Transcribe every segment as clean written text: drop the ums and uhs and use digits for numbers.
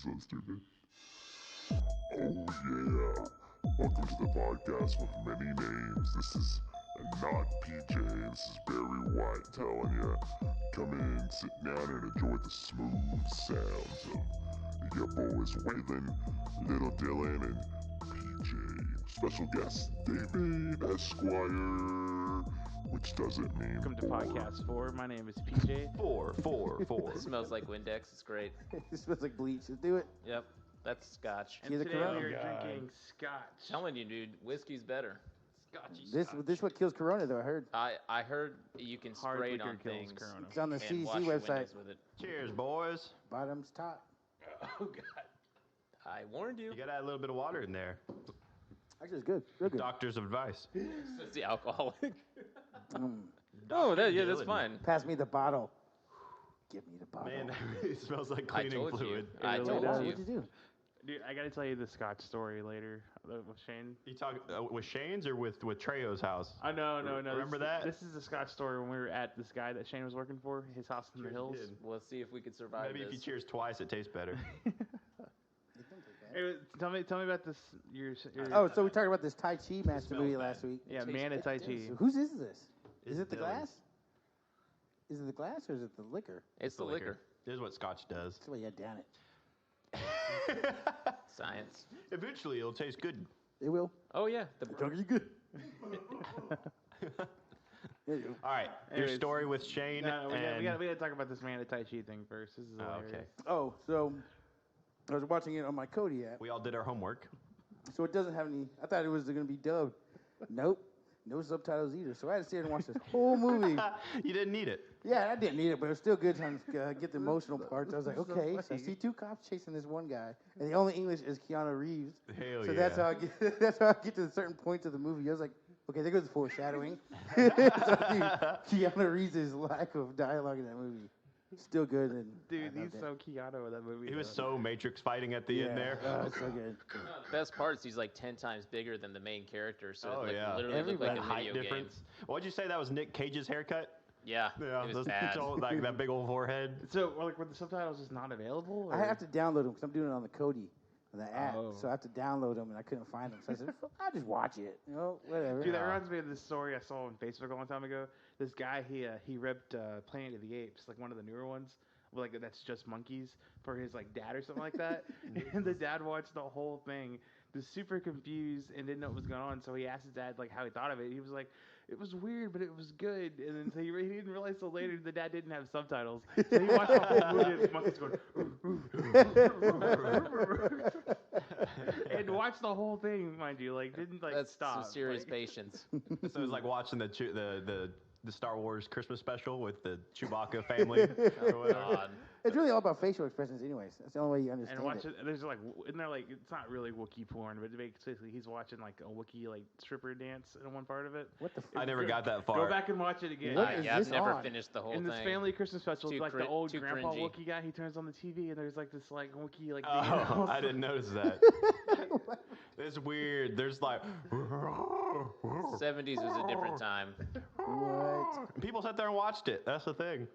so stupid. Oh yeah. Welcome to the podcast with many names. This is not PJ. This is Barry White telling you. Come in, sit down, and enjoy the smooth sounds of your boys Waylon, Little Dylan, and PJ. Special guest David Esquire, which doesn't mean Welcome to podcast 4. My name is PJ. Four. It smells like Windex. It's great. It smells like bleach. Let's do it. Yep, that's Scotch. And the today Corona. we are God. drinking Scotch. Telling you, dude, whiskey's better. Scotchy This Scotch. what kills Corona, though. I heard I heard you can Hard spray it liquor on kills things Corona. it's on the and wash CDC your website. windows with it. Cheers, boys. Bottoms top. Oh, God. I warned you. You gotta add a little bit of water in there. Actually, it's good. Real good. Doctor's advice. It's the alcoholic. Mm. Oh, that's Dylan. fine. Pass me the bottle. Give me the bottle. Man, that really smells like I cleaning told you. fluid. I really told does. What'd you. you do? Dude, I gotta tell you the Scotch story later with Shane. You talk with Shane's or with Trejo's house? Oh, no. Remember this, that? This is the Scotch story when we were at this guy that Shane was working for, his house in the hills. did. Well, let's see if we could survive Maybe if you this. cheers twice, it tastes better. Hey, tell me about this. Your Oh, so we talked about this Tai Chi master smells movie bad. last week. yeah, Man at Tai Chi. So whose is this? Is It's it the Dylan's. glass? Is it the glass or is it the liquor? It's the liquor. This is what Scotch does. That's the way you down it. Science. Eventually, it'll taste good. It will. Oh, yeah. Drunk you good. There you go. All right, your Anyways, story with Shane No, and we gotta talk about this Man at Tai Chi thing first. This is hilarious. okay. Oh, so I was watching it on my Kodi app. We all did our homework. So it doesn't have any. I thought it was going to be dubbed. Nope. No subtitles either. So I had to sit here and watch this whole movie. You didn't need it. Yeah, I didn't need it, but it was still good trying to get the emotional parts. I was like, okay, so I see two cops chasing this one guy, and the only English is Keanu Reeves. Hell So yeah. that's how I get. That's how I get to certain points of the movie. I was like, okay, there goes the foreshadowing. So, dude, Keanu Reeves' lack of dialogue in that movie, still good. And I Dude, loved he's it. so Keanu in that movie. He was though. so Matrix fighting at the end there. Oh, it's so good. The best part is he's like 10 times bigger than the main character, so Oh, it yeah. literally looked like That a height video difference. game. What'd you say that was Nick Cage's haircut? Yeah, it was bad. Like that big old forehead. So, like, were the subtitles just not available? I or- have to download them because I'm doing it on the Kodi, on the app. Oh. So I have to download them, and I couldn't find them. So I said, I'll just watch it. You know, whatever. Dude, that reminds me of this story I saw on Facebook a long time ago. This guy, he ripped Planet of the Apes, like one of the newer ones, like that's just monkeys, for his like dad or something like that. And the dad watched the whole thing, was super confused and didn't know what was going on. So he asked his dad like how he thought of it. He was like, it was weird, but it was good. And then so he didn't realize till later the dad didn't have subtitles. So he watched the whole movie and the monkeys going. And watched the whole thing, mind you, like didn't like That's stop. some serious like, patience. So it was like watching the Star Wars Christmas special with the Chewbacca family. or whatever. God. It's really all about facial expressions, anyways. That's the only way you understand And watch it. it. There's like, isn't there like, it's not really Wookiee porn, but basically he's watching like a Wookiee like stripper dance in one part of it. What the I never got that Go far. back and watch it again. What is Yeah, this I've never on? finished the whole In thing. this family Christmas special, Too like cri- the old too grandpa cringy. Wookiee guy, he turns on the TV and there's like this like Wookiee like. Oh, I didn't notice that. It's weird. There's like 70s was a different time. What? people sat there and watched it. That's the thing.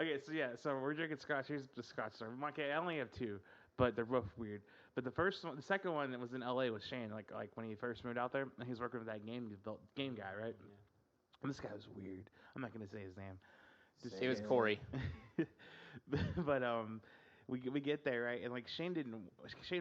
Okay, so yeah, so we're drinking Scotch. Here's the Scotch story. Okay, I only have two, but they're both weird. But the second one that was in L.A. with Shane, like when he first moved out there, and he was working with that game guy, right? And this guy was weird. I'm not gonna say his name. Just- It was Corey. But we get there, right, and like Shane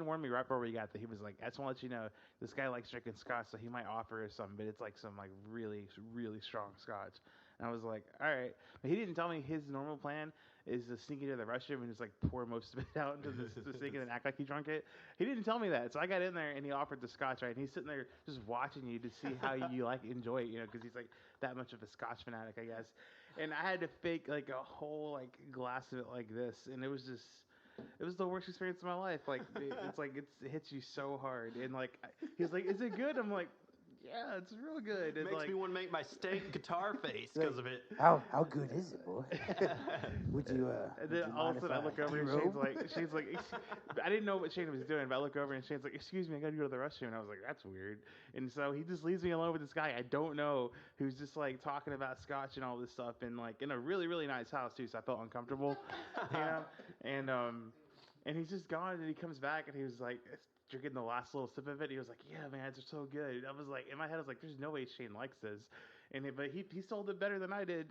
warned me right before we got there. He was like, I just want to let you know this guy likes drinking Scotch, so he might offer us something, but it's like some like really really strong Scotch. And I was like, all right, but he didn't tell me his normal plan is to sneak into the restroom and just like pour most of it out into the sink and then act like he drunk it. He didn't tell me that, so I got in there and he offered the Scotch, right, and he's sitting there just watching you to see how you like enjoy it, you know, because he's like that much of a Scotch fanatic, I guess. And I had to fake like a whole like glass of it like this, and it was the worst experience of my life. Like it hits you so hard, and like he's like, "Is it good?" I'm like, yeah, it's real good. It's Makes like, me want to make my steak guitar face because of it. How good is it, boy? would you and would then you all mind of a if sudden I look over and Shane's derobe? like, I didn't know what Shane was doing, but I look over and Shane's like, excuse me, I gotta go to the restroom. And I was like, that's weird. And so he just leaves me alone with this guy I don't know who's just like talking about Scotch and all this stuff and like in a really, really nice house too, so I felt uncomfortable, you know? And he's just gone and he comes back and he was like drinking the last little sip of it. He was like, yeah, man, it's so good. I was like, in my head, I was like, there's no way Shane likes this. But he sold it better than I did.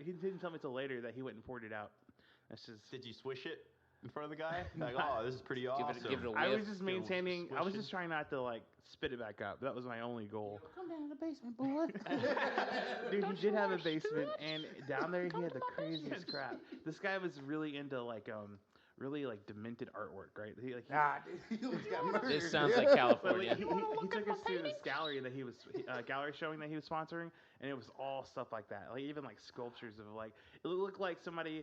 He didn't tell me till later that he went and poured it out. That's just. Did you swish it in front of the guy? Like, oh, this is pretty awesome. give it a I was whiff. just maintaining. I was just trying not to like spit it back up. That was my only goal. Come down to the basement, boy. Dude, he did have a basement, and down there he had the craziest crap. This guy was really into like really like demented artwork, right? He Dude, you almost got murdered. This sounds like But California. he took us to this gallery that he was gallery showing that he was sponsoring, and it was all stuff like that. Like even like sculptures of like it looked like somebody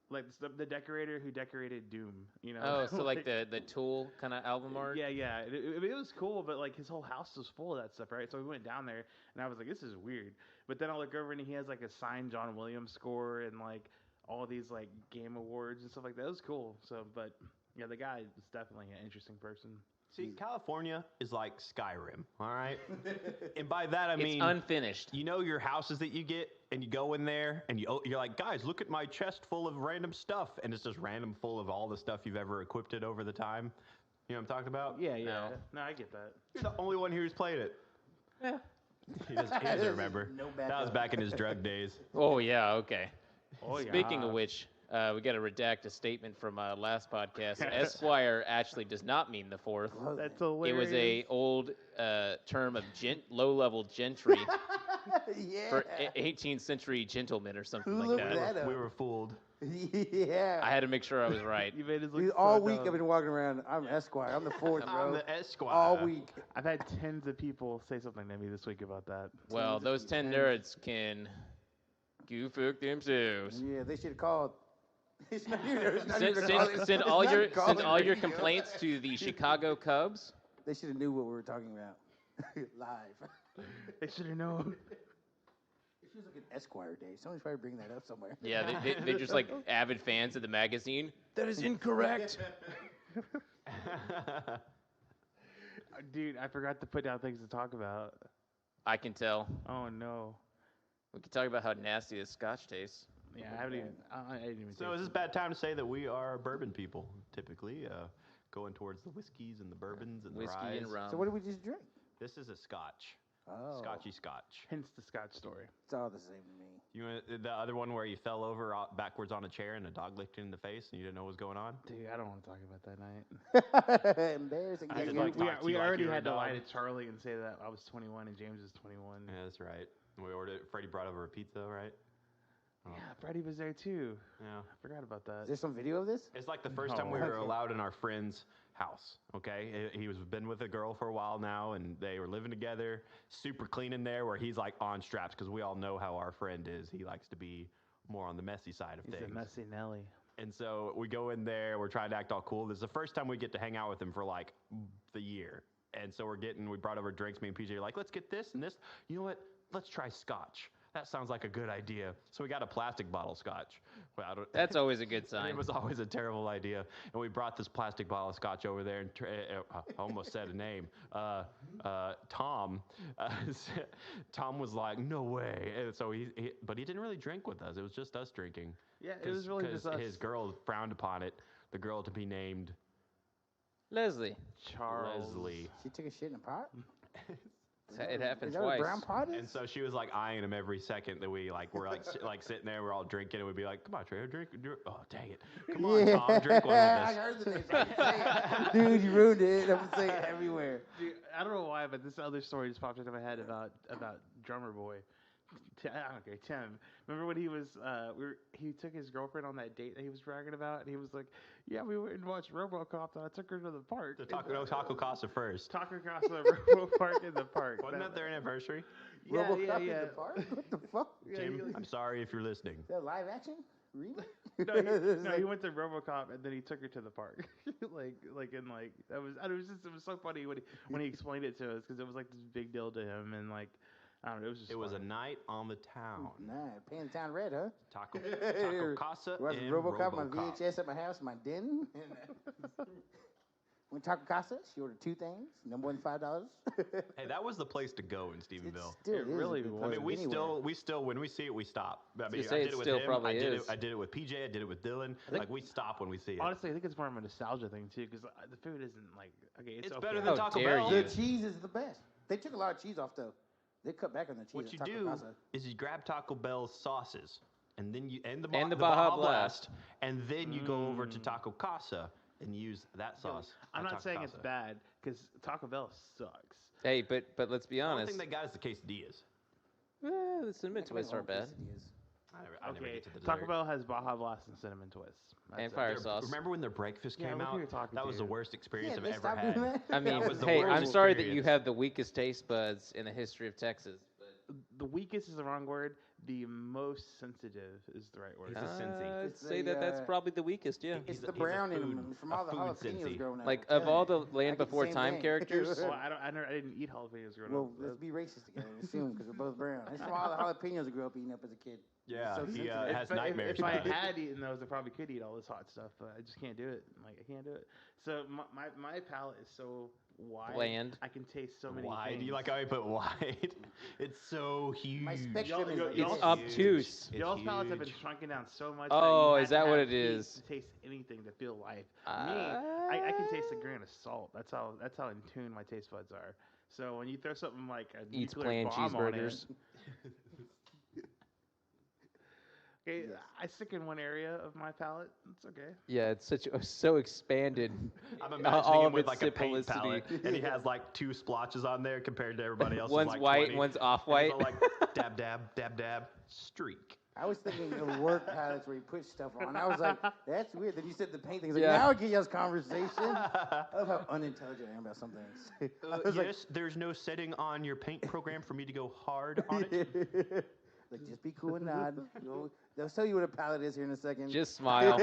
like the decorator who decorated Doom. You know? Oh, so like the Tool kind of album art? Yeah, yeah. It was cool, but like his whole house was full of that stuff, right? So we went down there, and I was like, this is weird. But then I look over, and he has like a signed John Williams score and like all these like game awards and stuff like that. It was cool. So, but yeah, the guy is definitely an interesting person. See, California is like Skyrim, all right? And by that I mean It's unfinished. you know your houses that you get, and you go in there, and you're like, guys, look at my chest full of random stuff, and it's just random full of all the stuff you've ever equipped it over the time. You know what I'm talking about? Yeah, yeah. No, I get that. You're the only one here who's played it. Yeah. He doesn't remember. No That was backup. back in his drug days. Oh, yeah, okay. Oh, yeah. Speaking of which, we got to redact a statement from last podcast. Esquire actually does not mean the fourth. That's It hilarious. was a old term of low-level gentry Yeah. for 18th century gentlemen or something like Look that. that up. We were fooled. Yeah. I had to make sure I was right. You made us look Dude, so all week dumb. I've been walking around. I'm Esquire. I'm the fourth, bro. I'm the Esquire. All week. I've had tens of people say something to me this week about that. Well, those 10 nerds can go fuck themselves. Yeah, they should have called. It's not even- it's not even Send, a send, call- send it's all not your a call send in all your radio. complaints to the Chicago Cubs. They should have knew what we were talking about live. They should have known. It feels like an Esquire day. Somebody's probably bringing that up somewhere. Yeah, they're just like avid fans of the magazine. That is incorrect. Dude, I forgot to put down things to talk about. I can tell. Oh no. We can talk about how nasty this Scotch tastes. Yeah, I haven't even. I didn't even. So taste is this it. bad time to say that we are bourbon people, typically, going towards the whiskeys and the bourbons and Whiskey the ryes. and rum. So what did we just drink? This is a Scotch, Oh, Scotchy Scotch. Hence the Scotch story. it's all the same to me. You want the other one where you fell over backwards on a chair and a dog licked you in the face and you didn't know what was going on? Dude, I don't want to talk about that night. Embarrassing. I We, should like we, talk to we you like already you were a had to lie dog. to Charlie and say that I was 21 and James is 21. Yeah, that's right. We ordered. Freddie brought over a pizza, right? Yeah, Freddie was there too. Yeah. I forgot about that. Is there some video of this? It's like the first time No. we were allowed in our friend's house. Okay, he was been with a girl for a while now, and they were living together. Super clean in there, where he's like on straps because we all know how our friend is. He likes to be more on the messy side of He's things. a messy Nelly. And so we go in there. We're trying to act all cool. This is the first time we get to hang out with him for like the year. And so we brought over drinks. Me and PJ are like, let's get this and this. You know what? Let's try Scotch. That sounds like a good idea. So we got a plastic bottle of Scotch. Well, That's always a good sign. It was always a terrible idea. And we brought this plastic bottle of Scotch over there, and I almost said a name. Tom. Tom was like, no way. And so but he didn't really drink with us. It was just us drinking. Yeah, it was really just us. His girl frowned upon it. The girl to be named Leslie. Charles. Leslie. She took a shit in a pot? It happens Is that what twice. a brown pot is? And so she was like eyeing him every second that we like were like like sitting there, we're all drinking, and we'd be like, "Come on, Trey, drink." Oh, dang it! Come on, Tom, drink one I with us. heard the name. So I can say it. Dude, you ruined it. I'm gonna say it everywhere. Dude, I don't know why, but this other story just popped into my head about Drummer Boy. I don't care, Tim. Remember when he was he took his girlfriend on that date that he was bragging about, and he was like, "Yeah, we went and watched RoboCop, and I took her to the park." The Taco Casa first. Taco Casa Robo Park in the park. Wasn't that their anniversary? Yeah, RoboCop yeah, in yeah. the park? What the fuck? Yeah, Jim, he- I'm sorry if you're listening. Is that live action? Really? No, It's he like- went to RoboCop and then he took her to the park. That was it was so funny when he explained it to us because it was like this big deal to him and like I don't know, it was just It was a funny. night on the town. Nah, paying the town red, huh? Taco Casa Watching and RoboCop on RoboCop. VHS at my house, in my den. Went to Taco Casa. She ordered 2 things, no more than $5. Hey, that was the place to go in It Stephenville. still It is really a good was. I place mean, anywhere. we still, when we see it, we stop. I mean, gonna say I it did it with still him. probably I is. did it with PJ. I did it with Dylan. Like we stop when we see it. Honestly, I think it's more of a nostalgia thing too because the food isn't like okay. It's It's okay. better How than Taco dare Bell. you. The cheese is the best. They took a lot of cheese off though. They cut back on the cheese. What at you Taco do Casa. is you grab Taco Bell's sauces, and then you and the And the Baja Baja Blast, and then you go over to Mm. Taco Casa and use that sauce. I'm at not Taco saying it's Casa. bad because Taco Bell sucks. Hey, but let's be The only honest. thing they got is the quesadillas. The cinnamon Make 'em twists their aren't own bad. quesadillas. I never Okay, get to the Taco dessert. Bell has Baja Blast and cinnamon twists. And That's it. fire Their- sauce. Remember when their breakfast Yeah, came look who out? you're talking That was to. the worst experience Yeah, I've they ever stopped had. doing that. I mean, That was the hey, I'm worst sorry that you experience. have the weakest taste buds in the history of Texas. The weakest is the wrong word. The most sensitive is the right word. He's a Cincy. I'd It's say the, that's probably the weakest, yeah. It's He's the a brown in food- them from a all the food jalapenos Cincy. growing up. Like, I'm of telling all you. the Land I get the Before same Time thing. characters, Well, I didn't eat jalapenos growing Well, up. let's be racist together and assume because we're both brown. That's from all the jalapenos I grew up eating up as a kid. Yeah, So he sensitive. has If nightmares if I about it. had eaten those, I probably could eat all this hot stuff, but I just can't do it. Like I can't do it. So my palate is so wide. Bland. I can taste so many Wide? things. You like how I put wide? It's so huge. My spectrum is Y'all- like y'all- it's this. obtuse. It's Y'all's palates have been huge. shrunken down so much. Oh, that you is had to that what have it teeth is? To taste anything to feel life. I can taste a grain of salt. That's how in tune my taste buds are. So when you throw something like a Eats nuclear plain bomb on it, cheeseburgers. okay, Yes. I stick in one area of my palate. It's okay. Yeah, it's so expanded. I'm all imagining him of with its like a paint simplicity. palette, and he has like 2 splotches on there compared to everybody else. One's like white, 20. one's And off-white. he's all like dab, dab, dab, dab, streak. I was thinking of work palettes where you put stuff on. I was like, that's weird. Then you said the paint things. Like, Yeah. now I get y'all's conversation. I love how unintelligent I am about some things. I was like, Yes, there's no setting on your paint program for me to go hard on it. like, just be cool and nod. They'll tell you what a palette is here in a second. Just smile.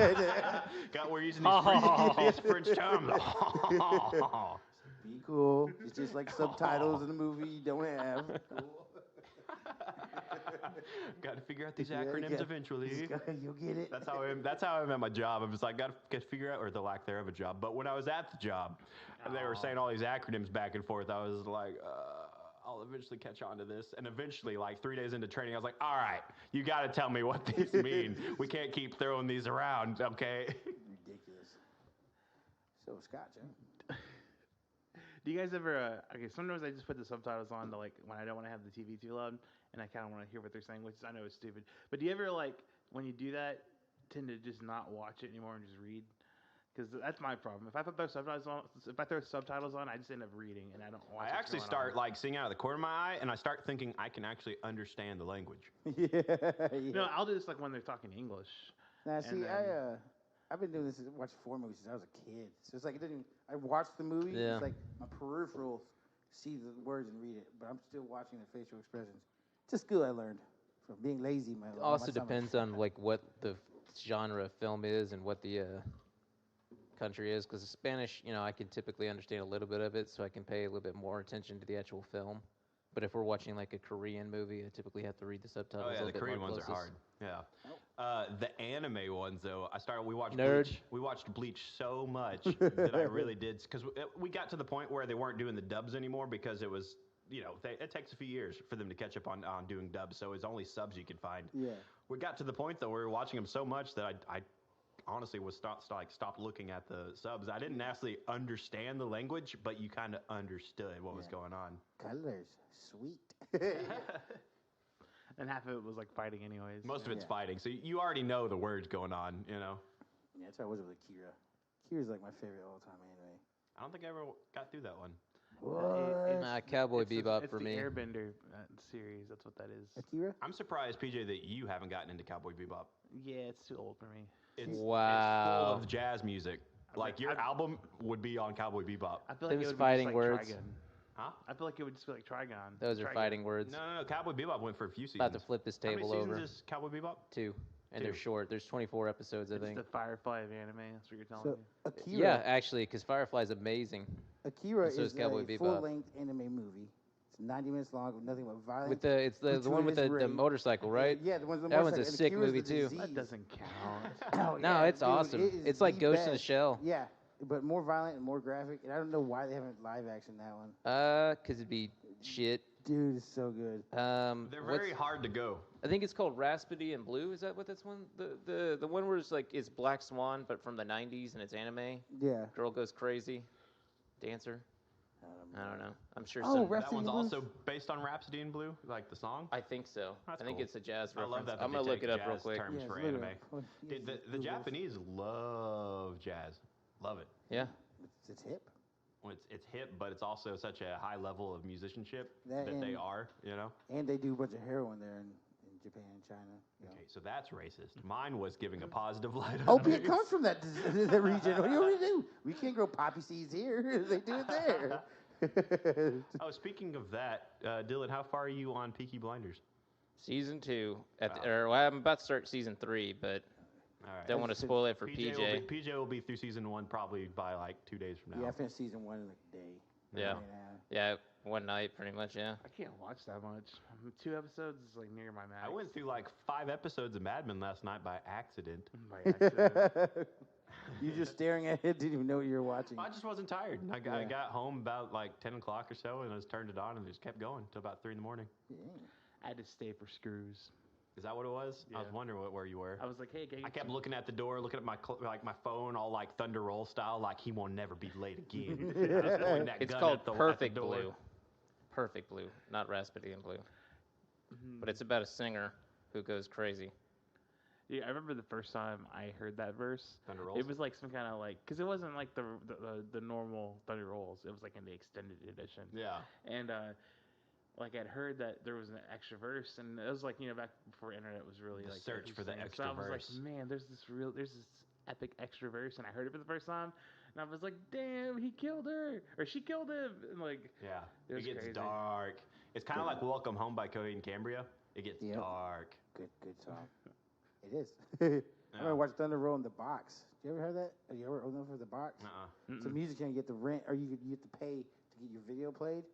We're using these French terms. Be cool. It's just like subtitles in a movie you don't have. Got to figure out these Yeah, acronyms yeah. eventually. You'll get it. That's how I'm at my job. I'm just like, got to figure out, or the lack thereof of a job. But when I was at the job, and they were saying all these acronyms back and forth, I was like, I'll eventually catch on to this. And eventually, like 3 days into training, I was like, all right, you got to tell me what these mean. We can't keep throwing these around, okay? Ridiculous. So Scotch, huh? Do you guys ever? Okay, sometimes I just put the subtitles on to like when I don't want to have the TV too loud, and I kind of want to hear what they're saying, which I know is stupid. But do you ever like when you do that, tend to just not watch it anymore and just read? Because that's my problem. If I throw subtitles on, I just end up reading and I don't watch. I actually start like seeing out of the corner of my eye, and I start thinking I can actually understand the language. Yeah. No, I'll do this like when they're talking English. Now, see, And I've been doing this, watched 4 movies since I was a kid. So it's like it didn't. I watched the movie. Yeah. It's like my peripherals see the words and read it, but I'm still watching the facial expressions. It's a skill I learned from being lazy. It also depends on like what the genre of film is and what the country is. Because Spanish, I can typically understand a little bit of it, so I can pay a little bit more attention to the actual film. But if we're watching like a Korean movie, I typically have to read the subtitles. Oh a yeah, little the bit Korean more ones are closest. hard. Yeah. The anime ones though, we watched Nerd. Bleach. We watched Bleach so much that I really did, because we got to the point where they weren't doing the dubs anymore because it was, it takes a few years for them to catch up on doing dubs, so it's only subs you could find. Yeah. We got to the point though where we were watching them so much that I honestly was stopped looking at the subs. I didn't actually understand the language, but you kind of understood what was Yeah. going on. Colors, sweet. And half of it was like fighting anyways. Most of it's Yeah. fighting, so you already know the words going on, Yeah, that's how I was with Akira. Akira's like my favorite all-time anime. I don't think I ever got through that one. What? Nah, Cowboy It's Bebop for the me. Airbender series. That's what that is. Akira? I'm surprised, PJ, that you haven't gotten into Cowboy Bebop. Yeah, it's too old for me. It's Wow. full of jazz music. Like your album would be on Cowboy Bebop. I feel like Them's it would fighting be just like words. Trigun. Huh? I feel like it would just be like Trigon. Those are Trigun. fighting words. No. Cowboy Bebop went for a few seasons. About to flip this How many table seasons over. is Cowboy Bebop? 2. And they're short. There's 24 episodes, I It's think. the Firefly of anime. That's what you're telling So me. Akira. Yeah, actually, because Firefly's amazing. Akira And so is is Cowboy a Bebop. full-length anime movie. It's 90 minutes long with nothing but violence. With the the one with the gratuitous rape. motorcycle, right? Yeah, the one's the That one's a motorcycle, and sick Akira's movie, the too. disease. That doesn't count. Oh, No, yeah, it's dude, awesome. it is It's like the Ghost in the best. Shell. Yeah, but more violent and more graphic. And I don't know why they haven't live action that one. Cause it'd be shit. Dude, it's so good. They're very hard to go. I think it's called Raspity and Blue. Is that what this one? The one where it's like it's Black Swan, but from the '90s and it's anime. Yeah. Girl goes crazy, dancer. I don't know. I'm sure. Oh, some, That Rhapsody one's in Blue? also based on Rhapsody in Blue, like the song. I think so. That's I think cool. it's a jazz I reference. love that. I'm they gonna look take it up real jazz quick. Terms Yeah, for it's literally- anime. oh, yeah, Dude, the Google's- Japanese love jazz. Love it. Yeah. It's hip. Well, it's hip, but it's also such a high level of musicianship That that they and- are. You know. And they do a bunch of heroin there in Japan and China. You know. Okay, so that's racist. Mine was giving a positive light. on Opiate it. comes from that the region. What do you want me to do? We can't grow poppy seeds here. They do it there. Oh, speaking of that, Dylan, how far are you on Peaky Blinders? Season 2. Wow. Well, I'm about to start season 3, but All right. don't want to spoil it for PJ. PJ will be through season 1 probably by like 2 days from now. Yeah, I finished season 1 in a day. Yeah. Yeah, one night, pretty much. Yeah. I can't watch that much. 2 episodes is like near my max. I went through like 5 episodes of Mad Men last night by accident. by accident. You just staring at it, didn't even know what you were watching. I just wasn't tired. I Yeah. got home about like 10 o'clock or so and I just turned it on and it just kept going until about 3 in the morning. I had to stay for screws. Is that what it was? I was Yeah. where you were. I was like, hey, can I kept looking at the door, looking at my my phone, all like Thunder Roll style, like he won't never be late again. I was pointing that It's gun called at the Perfect door. Blue. Perfect Blue, not Raspity and Blue. But it's about a singer who goes crazy. Yeah, I remember the first time I heard that verse. Thunder Rolls. It was like some kind of like, because it wasn't like the normal Thunder Rolls. It was like in the extended edition. Yeah. And like I'd heard that there was an extra verse, and it was like, you know, back before internet was really The like search for the interesting. extra so I was verse. like, man, there's this epic extra verse, and I heard it for the first time, and I was like, damn, he killed her, or she killed him, and like, Yeah. It was gets crazy. dark. It's kind of like Welcome Home by Cody and Cambria. It gets Yep. dark. Good song. It is. I remember watching Thunder Roll in the Box. You ever heard that? Are you ever old enough for the box? It's a music channel. You get to rent, or you have to pay to get your video played.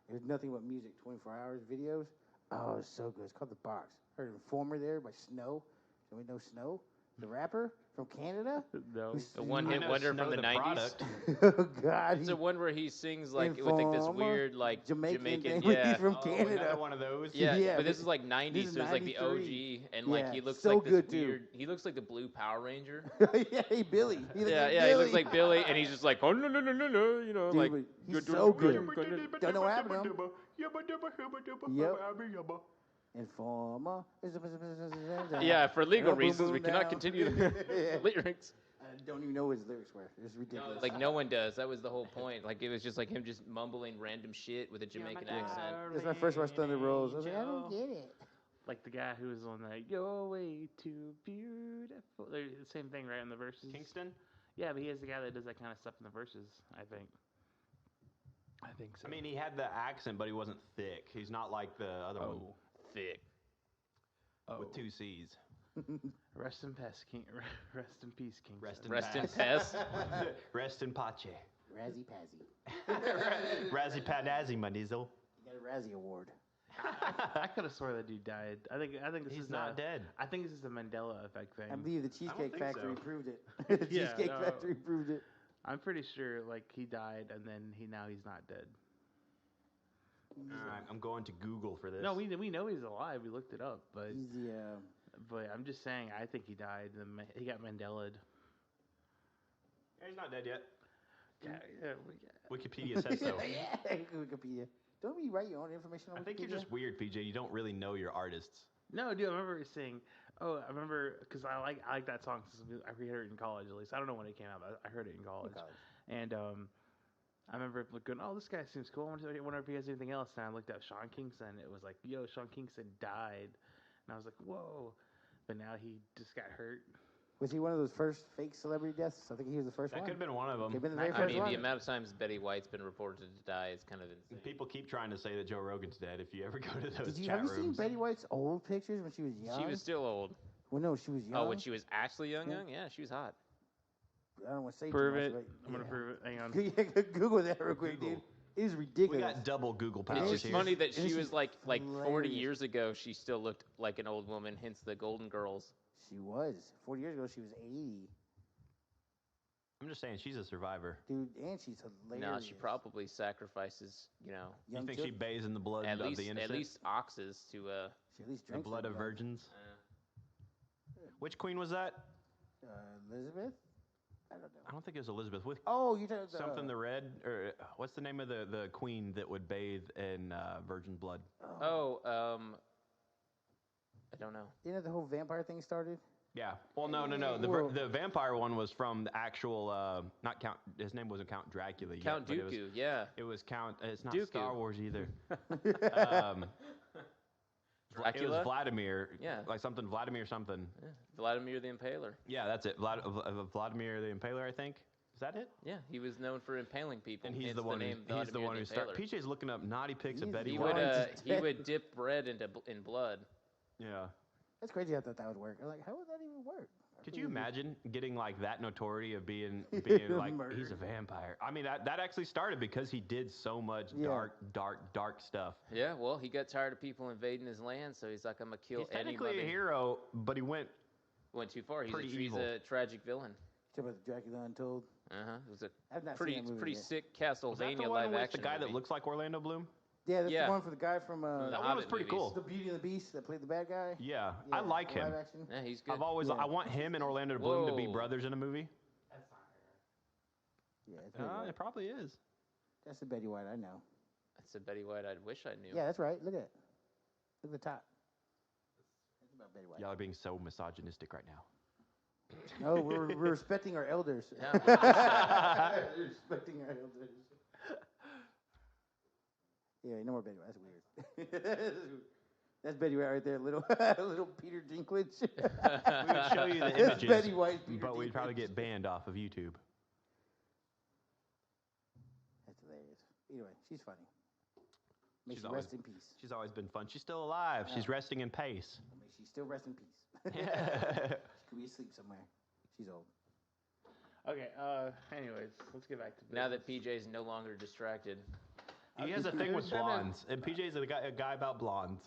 There's nothing but music, 24 hours videos. Oh, it's so good. It's called The Box. Heard Informer there by Snow. Do we know Snow? The rapper from Canada? no. Who's- A one-hit know wonder Snow from the the 90s. product. Oh, God. It's the one where he sings like with like this Informer, weird like Jamaican thing. yeah. He's from Oh, Canada. another one of those. Yeah, Yeah, but this but is like 90s, this is so it's like the 93. OG, and like Yeah, he looks so like this good, too. weird. He looks like the Blue Power Ranger. Yeah, hey, Billy. He looks Yeah, like yeah, he looks Billy. like Billy, and he's just like, oh no, you know, Dude, like but he's you're so doing good. Don't know what happened to him. Yep. Informer. Yeah, for legal Boom, boom, reasons, we boom, cannot down. continue the Yeah. lyrics. I don't even know what his lyrics were. It's ridiculous. Like no one does. That was the whole point. Like it was just like him just mumbling random shit with a Jamaican accent. That's my first watch Thunder Rolls. I was like, I don't get it. Like the guy who was on that, you're way too beautiful. They're the same thing, right, in the verses? Kingston? Yeah, but he is the guy that does that kind of stuff in the verses, I think. I think so. I mean, he had the accent, but he wasn't thick. He's not like the other one Thick. with 2 C's. Rest in peace, King. Rest in peace, King. Rest in Rest in pass. peace. Rest in pace. Razzie Pazzy. Razzie Padazzi, my diesel. You got a Razzie Award. I could have swore that dude died. I think this He's is not dead. I think this is the Mandela effect thing. I believe the Cheesecake think Factory so. proved it. The Yeah, Cheesecake no. Factory proved it. I'm pretty sure like he died and then now he's not dead. All right, I'm going to Google for this. No, we know he's alive. We looked it up, but He's the, I'm just saying I think he died. He got Mandela'd. He's not dead yet. Yeah, Wikipedia says so. yeah, Wikipedia. Don't you write your own information on I think you're Wikipedia? just weird, PJ. You don't really know your artists. No, dude, I remember saying, I remember because I like that song since I heard it in college at least. I don't know when it came out, but I heard it in college. And I remember looking, oh, this guy seems cool. I wonder if he has anything else. And I looked up Sean Kingston. It was like, yo, Sean Kingston died. And I was like, whoa. But now he just got hurt. Was he one of those first fake celebrity deaths? I think he was the first That one. could have been one of them. Could've been the very I first mean, one. the amount of times Betty White's been reported to die is kind of insane. People keep trying to say that Joe Rogan's dead. If you ever go to those Have chat you seen rooms, Betty White's old pictures when she was young? She was still old. Well, no, she was young. Oh, when she was actually young? Yeah, she was hot. I don't want to say Prove too it. much, I'm gonna prove it. Hang on. Yeah, Google that real quick, dude. It is We ridiculous. got double Google It's powers just here. funny that And she was she's like 40 hilarious. years ago, she still looked like an old woman, hence the Golden Girls. She was 40 years ago. She was 80, I'm just saying, she's a survivor. dude, and she's hilarious. No, she probably sacrifices, You Young think chick- she bathes in the blood at of least the innocent? oxes to She at least The drinks blood that of virgins? Which queen was that? Elizabeth? I don't know. I don't think it was Elizabeth. With Oh, you're talking something the red, or what's the name of the queen that would bathe in virgin blood? I don't know. You know the whole vampire thing started? Yeah. Well, no. Well- The vampire one was from the actual, not Count. His name wasn't Count Dracula yet. Count but Dooku, yeah. It was Count. It's not Dooku. Star Wars either. It Dracula? was Vladimir. Yeah. Like something Vladimir something. Yeah. Vladimir the Impaler. Yeah, that's it. Vladimir the Impaler, I think. Is that it? Yeah, he was known for impaling people. And he's hence the one. name He's the Vladimir one who the started. Impaler. PJ's looking up naughty pics of He's Betty He the White. would one. he would dip bread in blood. Yeah. That's crazy. I thought that would work. I'm like, how would that even work? Could you imagine getting like that notoriety of being like he's a vampire? I mean, that actually started because he did so much Yeah. dark stuff. Yeah, well, he got tired of people invading his land, so he's like, I'm gonna kill He's technically anybody. a hero, but he went. Went too far. He's pretty he's evil. a tragic villain. Talk about the Dracula Untold. It was a I've not pretty seen that movie pretty yet. sick Was that Castlevania the one live with the action guy movie. that looks like Orlando Bloom? Yeah, that's Yeah. the one for the guy from the That one was Hobbit pretty movies. cool. The Beauty and the Beast that played the bad guy. Yeah, Yeah, I like him. live action. Yeah, he's good. I've always Yeah. I want him and Orlando Bloom to be Whoa. brothers in a movie. Yeah, it's Betty White. It probably is. That's the Betty White I know. That's a Betty White I wish I knew. Yeah, that's right. Look at it. Look at the top. That's about Betty White. Y'all are being so misogynistic right now. No, we're respecting our elders. Yeah, We're respecting our elders. Yeah, no more Betty White. That's weird. That's Betty White right there, little little Peter Dinklage. We would show you the That's images, Betty White, Peter but we'd probably Dinklage. get banned off of YouTube. That's hilarious. Anyway, she's funny. May She's she always- rest in peace. She's always been fun. She's still alive. She's resting in pace. May she still rest in peace. Yeah. She could be asleep somewhere. She's old. Okay. Anyways, let's get back to now business. that PJ's no longer distracted. He has a thing with Shut up. blondes, and PJ's a guy about blondes.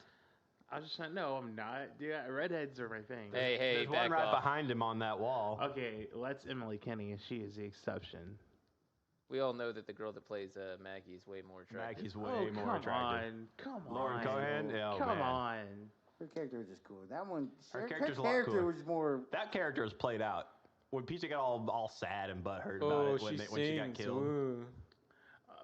I was just saying, no, I'm not. Dude, redheads are my thing. Hey, There's back one right off. behind him on that wall. Okay, let's Emily Kenny, and she is the exception. We all know that the girl that plays Maggie is way more attractive. Maggie's way Oh, more come attractive. on. Come on. Lauren Cohan? Oh, Come man. on. Her character was just cool. That one, Her character's a lot character cooler. was more. That character is played out. When PJ got all sad and butthurt about it when she got killed.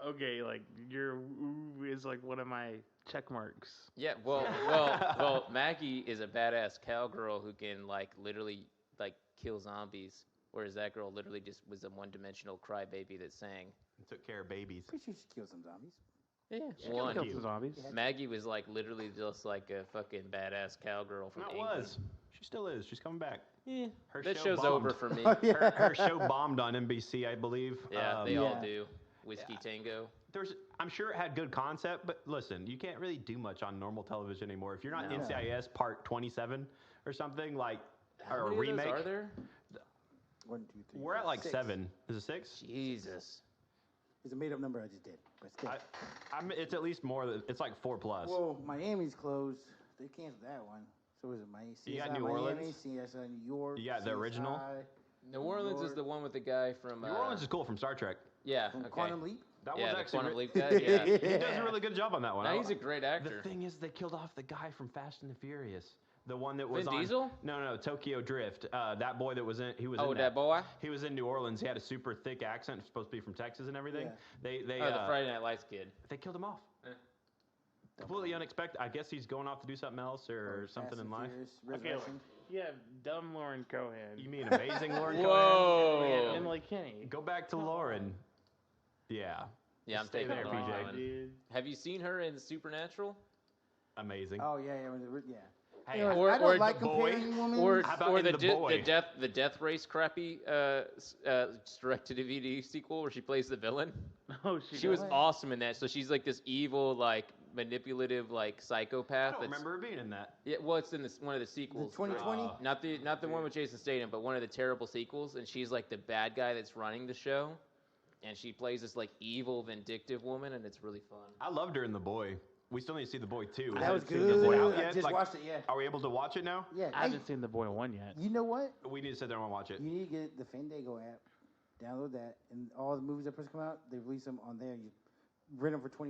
Okay, like, your ooh is like one of my check marks. Yeah, well, Maggie is a badass cowgirl who can literally kill zombies, whereas that girl literally just was a one-dimensional crybaby that sang. Took care of babies. Pretty sure she killed some zombies. Yeah, Kill one. some zombies. Maggie was literally just like a fucking badass cowgirl from That England. was. She still is. She's coming back. Her That show show's bombed. over for me. Her show bombed on NBC, I believe. Yeah, they all Yeah. do. Whiskey Tango. I'm sure it had good concept, but listen, you can't really do much on normal television anymore. If you're not No. NCIS Part 27 or something or How a many of remake, those are there? 1, 2, 3. we're at like 6. 7. Is it 6? Jesus. It's a made up number I just did. But still. It's at least more. It's like 4 plus. Well, Miami's closed. They canceled that one. So is it Miami? You got CSI New Miami, Orleans? CSI New York. You got the original? CSI, New Orleans is York. the one with the guy from. New Orleans is cool from Star Trek. Yeah. From Okay. Quantum Leap. That Yeah, one's the actually Quantum re- Leap guy. Yeah. He does a really good job on that one. No, he's a great actor. The thing is, they killed off the guy from Fast and the Furious. The one that was Vin on Diesel? No, Tokyo Drift. That boy that was in. He was Oh, in that boy. He was in New Orleans. He had a super thick accent. Supposed to be from Texas and everything. Yeah. They The Friday Night Lights kid. they killed him off. Eh. Completely unexpected. I guess he's going off to do something else or something Fast in and life. Furious, Okay, Resurrection. you have dumb Lauren Cohan. You mean amazing Lauren Cohan? Whoa. We have Emily Kenny. Go back to Lauren. Yeah. Yeah, I'm Stay taking there, Lauren PJ. Cohan. Dude. Have you seen her in Supernatural? Amazing. Oh yeah, yeah. Hey, Anyway, or- I or don't like The Boy? comparing women. Or How about or in the The Boy? the Death Race crappy direct to DVD sequel where she plays the villain. Oh, She was does? awesome in that. So she's like this evil manipulative like I psychopath. don't remember her being in that. Yeah, well, it's in one of the sequels. 2020? Not the one with Jason Statham, but one of the terrible sequels. And she's like the bad guy that's running the show, and she plays this like evil, vindictive woman, and it's really fun. I loved her in The Boy. We still need to see The Boy 2. That was Is The Boy out good. I yet? just watched it, yeah. Are we able to watch it now? Yeah. I haven't seen The Boy 1 yet. You know what? We need to sit there and watch it. You need to get the Fandango app, download that, and all the movies that first come out, they release them on there. You rent them for $20,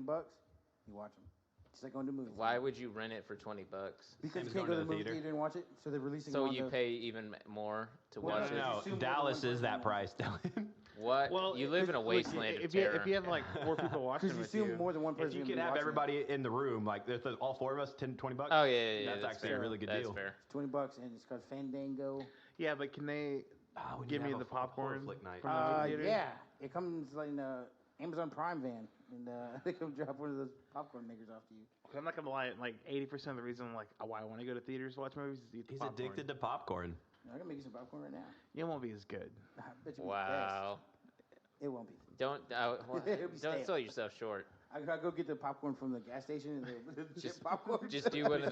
you watch them. Just like going to movies. Why would you rent it for $20? Because Same you as can't going go to to the the movie theater. theater and watch it, so they're releasing So them on you the, pay even more to Well, watch no, it? no. No, assume Dallas more is than that one price, Dylan. What? Well, You live in a look, wasteland of If you terror. have like 4 people watching because you with assume you, more than one person. If you gonna could be have watching it. everybody in the room, like there's all 4 of us, $20. Oh yeah. That's actually fair. a really good That's deal. fair. It's $20, and it's called Fandango. yeah, but can they Oh, we need give to me have the a horror popcorn? flick night. from the movie theater? Yeah, it comes like in a Amazon Prime van, and they come drop one of those popcorn makers off to you. I'm not gonna lie. Like 80% of the reason like why I want to go to theaters to watch movies is to eat the He's popcorn. addicted to popcorn. I can make you some popcorn right now. It won't be as good. I bet you Wow. it won't be. Don't It'll be don't stale. sell yourself short. I gotta go get the popcorn from the gas station and the Just- popcorn. Just do one of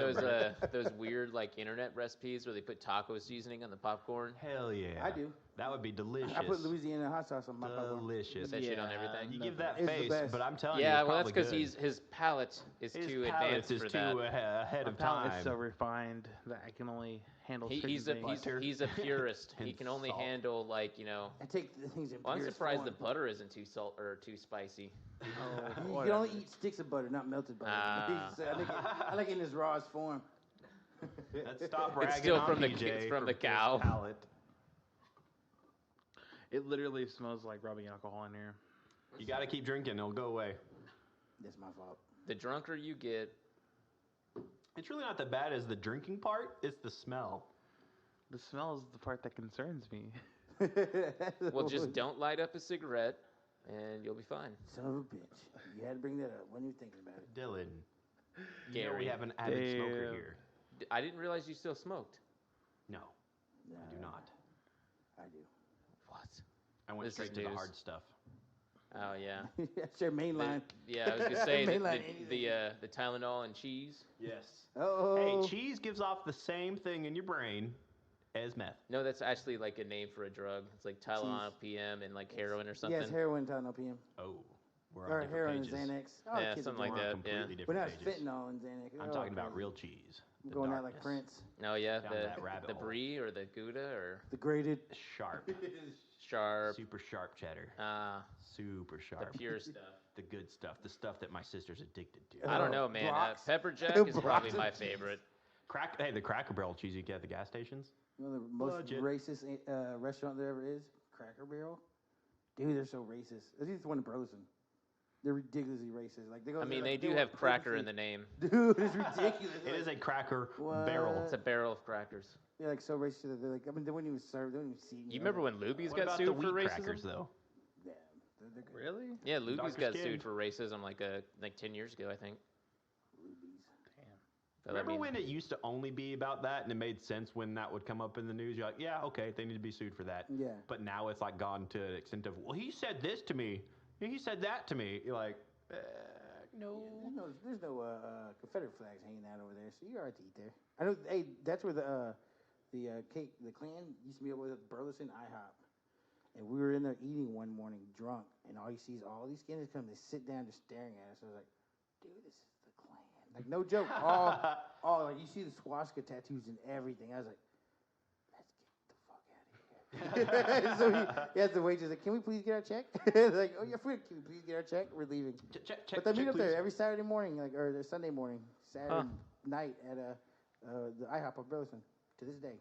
those weird like internet recipes where they put taco seasoning on the popcorn. Hell yeah. I do. That would be delicious. I put Louisiana hot sauce on my popcorn. Delicious. Put that shit on Yeah, everything. You give that It's the face, best. but I'm telling Yeah, you, well, that's because because his palate is his too palate advanced is for too that. ahead My of palate time. is so refined that I can only handle certain He's things. a purist. He And can only salt. handle like I take the things in Well, I'm purest surprised the form. butter isn't too salt or too spicy. Oh, You whatever. can only eat sticks of butter, not melted butter. Ah. So I like it in its rawest form. Let's stop ragging It's still on from the- PJ it's from for the his cow. palate. It literally smells like rubbing alcohol in here. You got to keep drinking; it'll go away. That's my fault. The drunker you get, It's really not that bad as the drinking part. It's the smell. The smell is the part that concerns me. well, just don't light up a cigarette, and you'll be fine. Son of a bitch. You had to bring that up. When you thinking about it? Dylan, you know Gary. we have an avid smoker Damn. here. I didn't realize you still smoked. No, Nah, I do not. I do. What? I went This straight is to the news. hard stuff. Oh yeah. That's your main line. Yeah, I was gonna say Mainline the Tylenol and cheese. Yes. Oh. Hey, cheese gives off the same thing in your brain as meth. No, that's actually like a name for a drug. It's like Tylenol PM and like heroin or something. Yeah, it's heroin, Tylenol PM. Oh, we're on Or different heroin pages. and Xanax. Oh, Yeah, kids something are like We're on that, completely yeah. But different not pages. fentanyl and Xanax. I'm Oh, talking about crazy. real cheese. I'm the going out like darkness. Prince. No, yeah, Down that rabbit the hole. brie or the Gouda or The graded. Sharp. sharp. Super sharp cheddar. Super The sharp. pure stuff. The good stuff. The stuff that my sister's addicted to. I don't know, man. Blocks. Pepper Jack is probably Blocks my of cheese. favorite. Hey, the Cracker Barrel cheese you get at the gas stations? You know the most Budget. racist restaurant there ever is? Cracker Barrel. Dude, they're so racist. At least the one in Burleson. They're ridiculously racist. Like they go. I mean, like, they do want have cracker food. in the name. Dude, it's ridiculous. It is a Cracker What? Barrel. It's a barrel of crackers. They're like so racist that they're like. I mean, they wouldn't even serve. They wouldn't even see. You remember when Luby's What got about the sued wheat for racism? crackers, though? Yeah, they're good. Really? Yeah, Luby's Dr. got Skin. sued for racism like 10 years ago, I think. Rubies. But, Remember I mean, when it used to only be about that and it made sense when that would come up in the news? You're like, yeah, okay, they need to be sued for that. Yeah. But now it's like gone to the extent of, well, he said this to me. He said that to me. You're like, no. There's no Confederate flags hanging out over there, so you're alright to eat there. I know. Hey, that's where the Klan used to be over at Burleson IHOP, and we were in there eating one morning drunk, and all you see is all these skins come. They sit down, just staring at us. I was like, dude, this is the Klan. Like no joke. all like you see the swastika tattoos and everything. I was like, let's get the fuck out of here. So he has the waitress like, can we please get our check? Like, oh yeah, can we please get our check? We're leaving. Check, But they meet check, up there please. every Saturday morning, like or Sunday morning, Saturday night at the IHOP of Burleson to this day.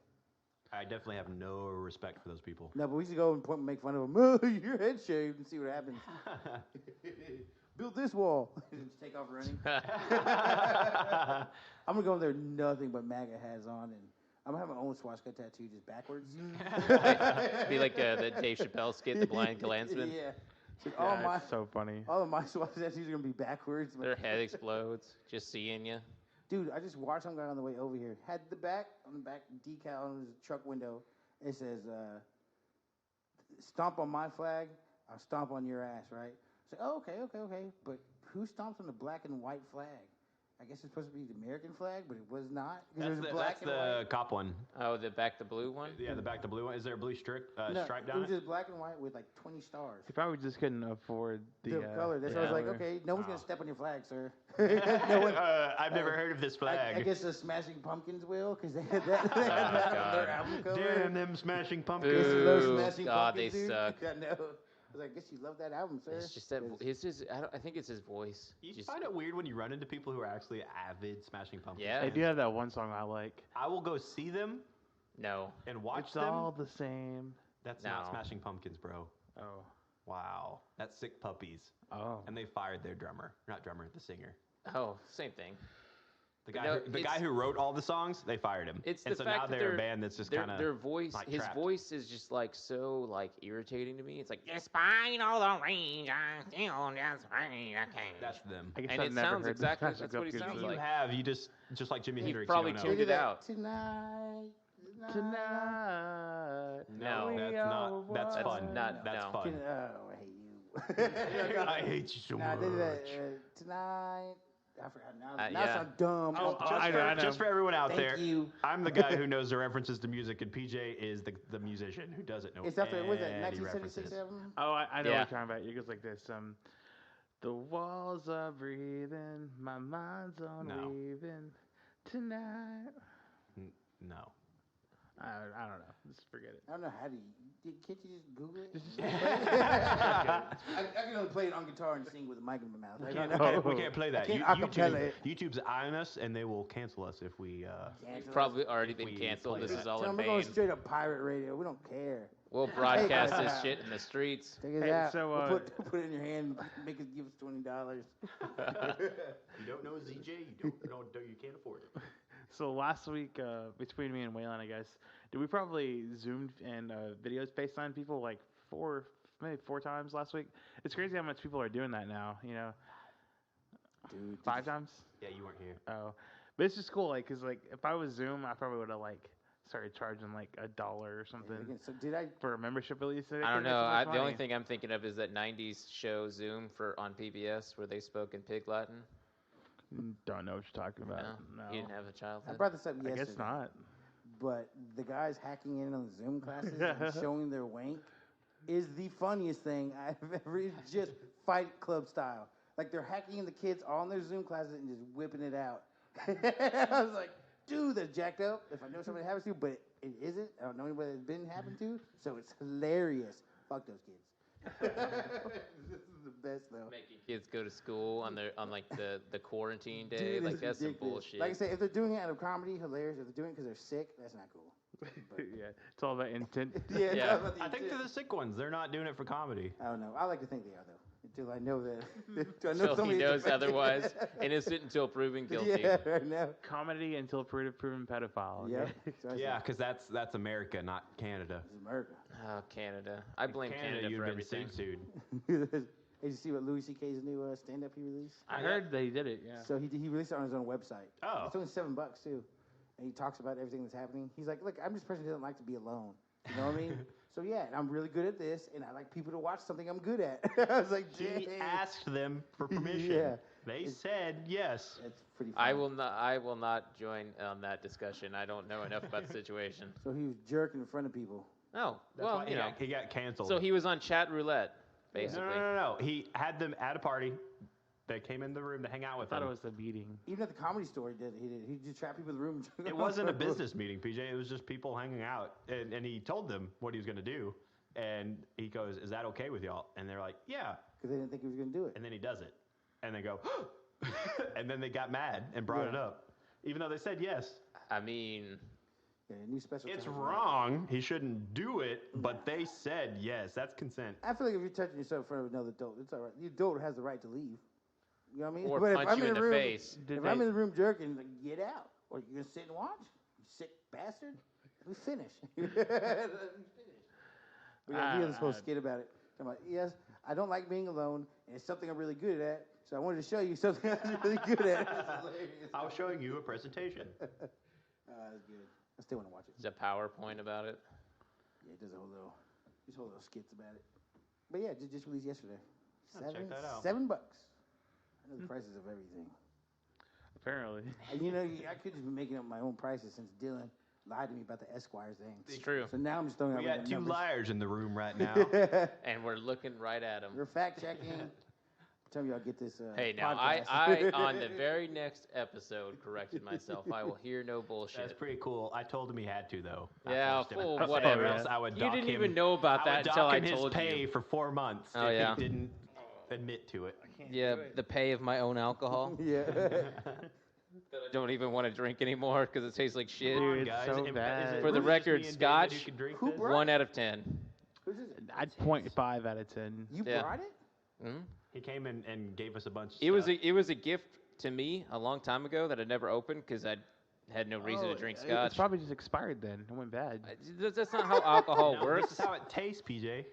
I definitely have no respect for those people. No, but we used to go and point and make fun of them. Oh, your head shaved, and see what happens. Build this wall. Just take off running. I'm gonna go in there, nothing but MAGA hats on, and I'm gonna have my own swastika tattoo just backwards. be like the Dave Chappelle skit, The Blind Klansman. Yeah. So Yeah, it's so funny. all of my swastika tattoos are gonna be backwards. Their head explodes, just seeing you. Dude, I just watched some guy on the way over here. Had on the back decal on his truck window. It says, stomp on my flag, I'll stomp on your ass, right? So, oh, okay. But who stomps on the black and white flag? I guess it's supposed to be the American flag, but it was not. 'Cause it was That's black and the white. cop one. Oh, the back the blue one. Yeah, the back the blue one. Is there a blue stripe No, stripe it down was it? just black and white with like 20 stars. He probably just couldn't afford the color. That's why I was like, color. okay, no one's gonna step on your flag, sir. I've never heard of this flag. I guess the Smashing Pumpkins will, because they had that, they had that on their album cover. Damn them Smashing Guess Pumpkins. you love Boo. Smashing God, Pumpkins, they dude. suck. I know. I was like, I guess you love that album, sir. It's just that 'Cause- it's his. I think it's his voice. You Just- find it weird when you run into people who are actually avid Smashing Pumpkins. Yeah. They do have that one song I like. I will go see them No. and watch It's them. all the same. That's No. not Smashing Pumpkins, bro. Oh. Wow. That's Sick Puppies. Oh. And they fired their drummer. Not drummer, the singer. Oh, same thing. The guy, No, the guy it's- who wrote all the songs, they fired him. It's and the so fact now that they're a band that's just kind of their voice. like His trapped. voice is just like so like irritating to me. It's like despite all the range, I still just I can't. That's them. I guess And I've it never sounds heard exactly- Smashing that's what he Pumpkins, sounds so- You like. have, you just like Jimi Hendrix. probably you don't tuned know. it out. Tonight. Tonight. No, we that's are not. That's That's fun. not- That's no. fun. Oh, I hate you. I hate you so Nah, much. they did that tonight. I forgot now. Now yeah. I sound dumb. Oh, Just I for- know, I know. Just for everyone out Thank there, you. I'm the guy who knows the references to music, and PJ is the musician who doesn't know It's after, what was that, any 1976 references. album? Oh, I know Yeah. what you're talking about. It goes like this. The walls are breathing, my mind's on No. weaving tonight. No. I don't know. Just forget it. I don't know how to. Can't you just Google it? Just- I can only play it on guitar and sing with a mic in my mouth. I don't We know. can't, we can't play that. can't YouTube, acapella it. YouTube's eyeing us, and they will cancel us if we. Cancel Probably already been we canceled. play This that. is all Tell in them we're going vain. straight up pirate radio. We don't care. We'll broadcast Hey, this shit in the streets. Take it Hey, out. so, We'll put it in your hand. Make it give us $20. You don't know ZJ, you can't afford it. So last week, between me and Waylon, I guess, did we probably zoomed and videos FaceTime people like maybe four times last week? It's crazy how much people are doing that now. You know, Dude. 5 times. Yeah, you weren't here. Oh, but it's just cool. Like, cause like if I was Zoom, I probably would have like started charging like $1 or something So did I? for a membership at least. I don't know. The only thing I'm thinking of is that '90s show Zoom on PBS where they spoke in Pig Latin. Don't know what you're talking about. No, No, you didn't have a I childhood. brought this up I yesterday. guess not. But the guys hacking in on the Zoom classes and showing their wank is the funniest thing I've ever. It's just Fight Club style. Like they're hacking in the kids on their Zoom classes and just whipping it out. I was like, dude, that's jacked up. If I know somebody happens to, but it isn't. I don't know anybody that's been happened to, so it's hilarious. Fuck those kids. This is the best though. Making kids go to school on like the quarantine day, Dude, like it's that's some ridiculous. bullshit. Like I say, if they're doing it out of comedy, hilarious. If they're doing it because they're sick, that's not cool. But, Yeah, it's all about intent. yeah, it's Yeah. all about the I think they're intent. the sick ones. They're not doing it for comedy. I don't know. I like to think they are though. Until I know that. Until I know Until he somebody knows affected. otherwise. Innocent until proven guilty. Yeah, right now. Comedy until proven pedophile. Yeah. Okay? So I Yeah, said, because that's America, not Canada. This is America. Oh, Canada. I blame Canada you've for been everything. sued. Hey, did you see what Louis C.K.'s new stand-up he released? I heard they did it. Yeah. So he released it on his own website. Oh. It's only $7 too, and he talks about everything that's happening. He's like, look, I'm just a person who doesn't like to be alone. You know what I mean? So yeah, and I'm really good at this, and I like people to watch something I'm good at. I was like, He dang. asked them for permission. Yeah. They It's- said yes. That's pretty funny. I will not join on that discussion. I don't know enough about the situation. So he was jerking in front of people. Oh, That's well, why you know. he got canceled. So he was on chat roulette, basically. No. He had them at a party. They came in the room to hang out I with thought him. it was the meeting. Even at the comedy store, he did. He just trapped people in the room. It wasn't a business meeting, PJ. It was just people hanging out. And he told them what he was going to do. And he goes, is that okay with y'all? And they're like, yeah. Because they didn't think he was going to do it. And then he does it. And they go, and then they got mad and brought it Yeah. up. Even though they said yes. I mean, Yeah, new special. It's time. wrong. He shouldn't do it. But they said yes. That's consent. I feel like if you're touching yourself in front of another adult, it's all right. The adult has the right to leave. You know what I mean? or But if punch I'm you in the the room, face. Did If they, I'm in the room jerking, like, get out. Or you're gonna sit and watch? You sick bastard. We finish. We finish. We got this whole skit about it. I'm like, yes, I don't like being alone, and it's something I'm really good at. So I wanted to show you something I'm really good at. It's hilarious. I was showing you a presentation. That's good. I still want to watch it. There's a PowerPoint about it. Yeah, it does a whole little skits about it. But yeah, just released yesterday. I'll check that out. $7. I know the prices of everything. Apparently. You know, I could just be making up my own prices since Dylan lied to me about the Esquire thing. It's true. So now I'm just throwing out We got random two numbers. liars in the room right now. And we're looking right at him. You're fact checking. Tell me y'all get this. Hey, now podcast. I on the very next episode corrected myself. I will hear no bullshit. That's pretty cool. I told him he had to though. I Yeah, forced him. fool, Or whatever. else I would You dock didn't him- even know about that would until dock I him his told pay you. for 4 months Oh, if yeah. he didn't admit to it. Yeah, the pay of my own alcohol. Yeah. That I don't even want to drink anymore because it tastes like shit. Come on, Dude, it's guys. so Is it bad. For the really just record, me and David Scotch, who can drink Who this? brought- 1 out of 10. Who's this? I'd 0.5 out of 10. You Yeah. brought it? Hmm? He came in and gave us a bunch of It was stuff. a gift to me a long time ago that I never opened because I had no reason to drink It's Scotch. probably just expired then. It went bad. That's not how alcohol No, works. This is how it tastes, PJ.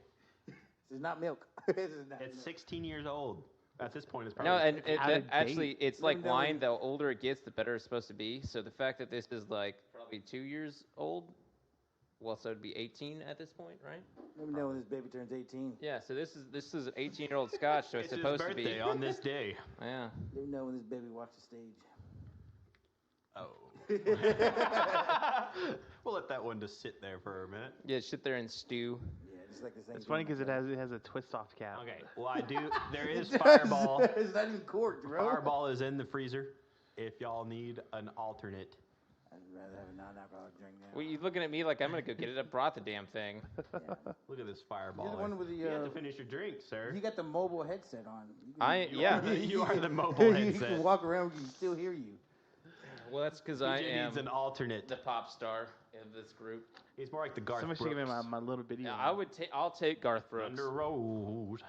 This is not milk. This is not It's milk. 16 years old. At this point, it's probably. No, and out of actually, it's No, like no, wine. it- The older it gets, the better it's supposed to be. So the fact that this is like probably 2 years old, well, so it'd be 18 at this point, right? Let me know when this baby turns 18. Yeah. So this is an 18-year-old Scotch, so it's his supposed to birthday be. on this day. Yeah. Let me know when this baby walks the stage. Oh. We'll let that one just sit there for a minute. Yeah, sit there and stew. Yeah, just like the same. It's funny because it has a twist off cap. Okay. Well, I do. There is It does. Fireball. It's not even corked, bro. Fireball is in the freezer. If y'all need an alternate. I'd rather have a non-alcoholic drink now. Well, you looking at me like I'm gonna go get it. I brought the damn thing. Look at this Fireball. You're the one with the. You have to finish your drink, sir. You got the mobile headset on. You are the mobile You headset. can walk around. We can still hear you. Well, that's because I PJ am needs an alternate. the pop star of this group. He's more like the Garth Somebody should give me Brooks. my little video. Yeah, I'll take Garth Brooks. Thunder rolls,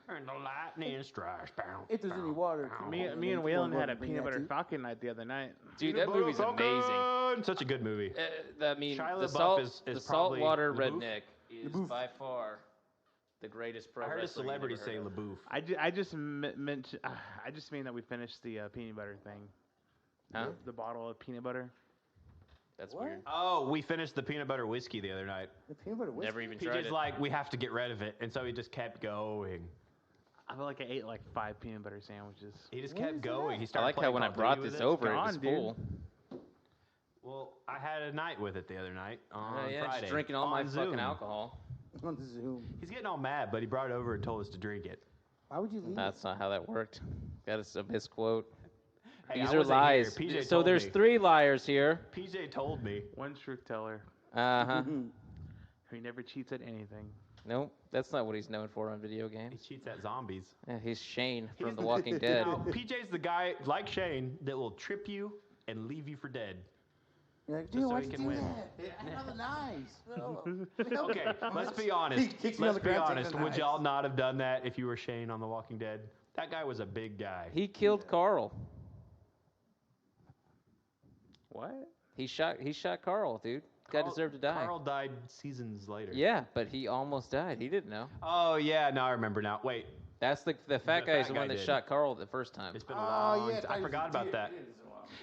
and the lightning strikes. Bow, If there's any bow, water, bow. Me and Waylon had a peanut butter falcon night the other night. Dude, that movie's amazing. Falcon! Such a good movie. I mean, Shia the LaBeouf is the probably saltwater LaBeouf? redneck is LaBeouf. by far the greatest pro I heard a wrestler you celebrity never say heard of. LaBeouf. I just meant I just mean that we finished the peanut butter thing. Huh? The bottle of peanut butter. That's What? weird. Oh, we finished the peanut butter whiskey the other night. The peanut butter whiskey? Never even tried PJ's it. like, we have to get rid of it, and so he just kept going. I feel like I ate like 5 peanut butter sandwiches. He just Where kept is it going. at? He I started like how playing when I Call of brought Duty with this it. over, it gone, was dude. full. Well, I had a night with it the other night on Yeah, Friday. just drinking all my on fucking Zoom. alcohol. On the Zoom. He's getting all mad, but he brought it over and told us to drink it. Why would you leave? That's not how that worked. That is a misquote. Hey, These I are wasn't here. lies. PJ So told there's me. 3 liars here. PJ told me. One truth teller Uh-huh. who never cheats at anything. Nope, that's not what he's known for on video He games. cheats at zombies. Yeah, he's Shane from He's The Walking Dead. Now, PJ's the guy, like Shane, that will trip you and leave you for dead. You're like, Just dude, so why'd he you can do win. that? Another knives. Okay, let's be He honest. kicks me on Let's the be ground, honest. take the Would knives. y'all not have done that if you were Shane on The Walking Dead? That guy was a big guy. He killed Carl. What? He shot Carl, dude. Guy deserved to die. Carl died seasons later. Yeah, but he almost died. He didn't know. Oh yeah, now I remember now. Wait, That's the fat guy is the fat one guy that did. shot Carl the first time. it's been a Oh, long. yeah. I forgot about that.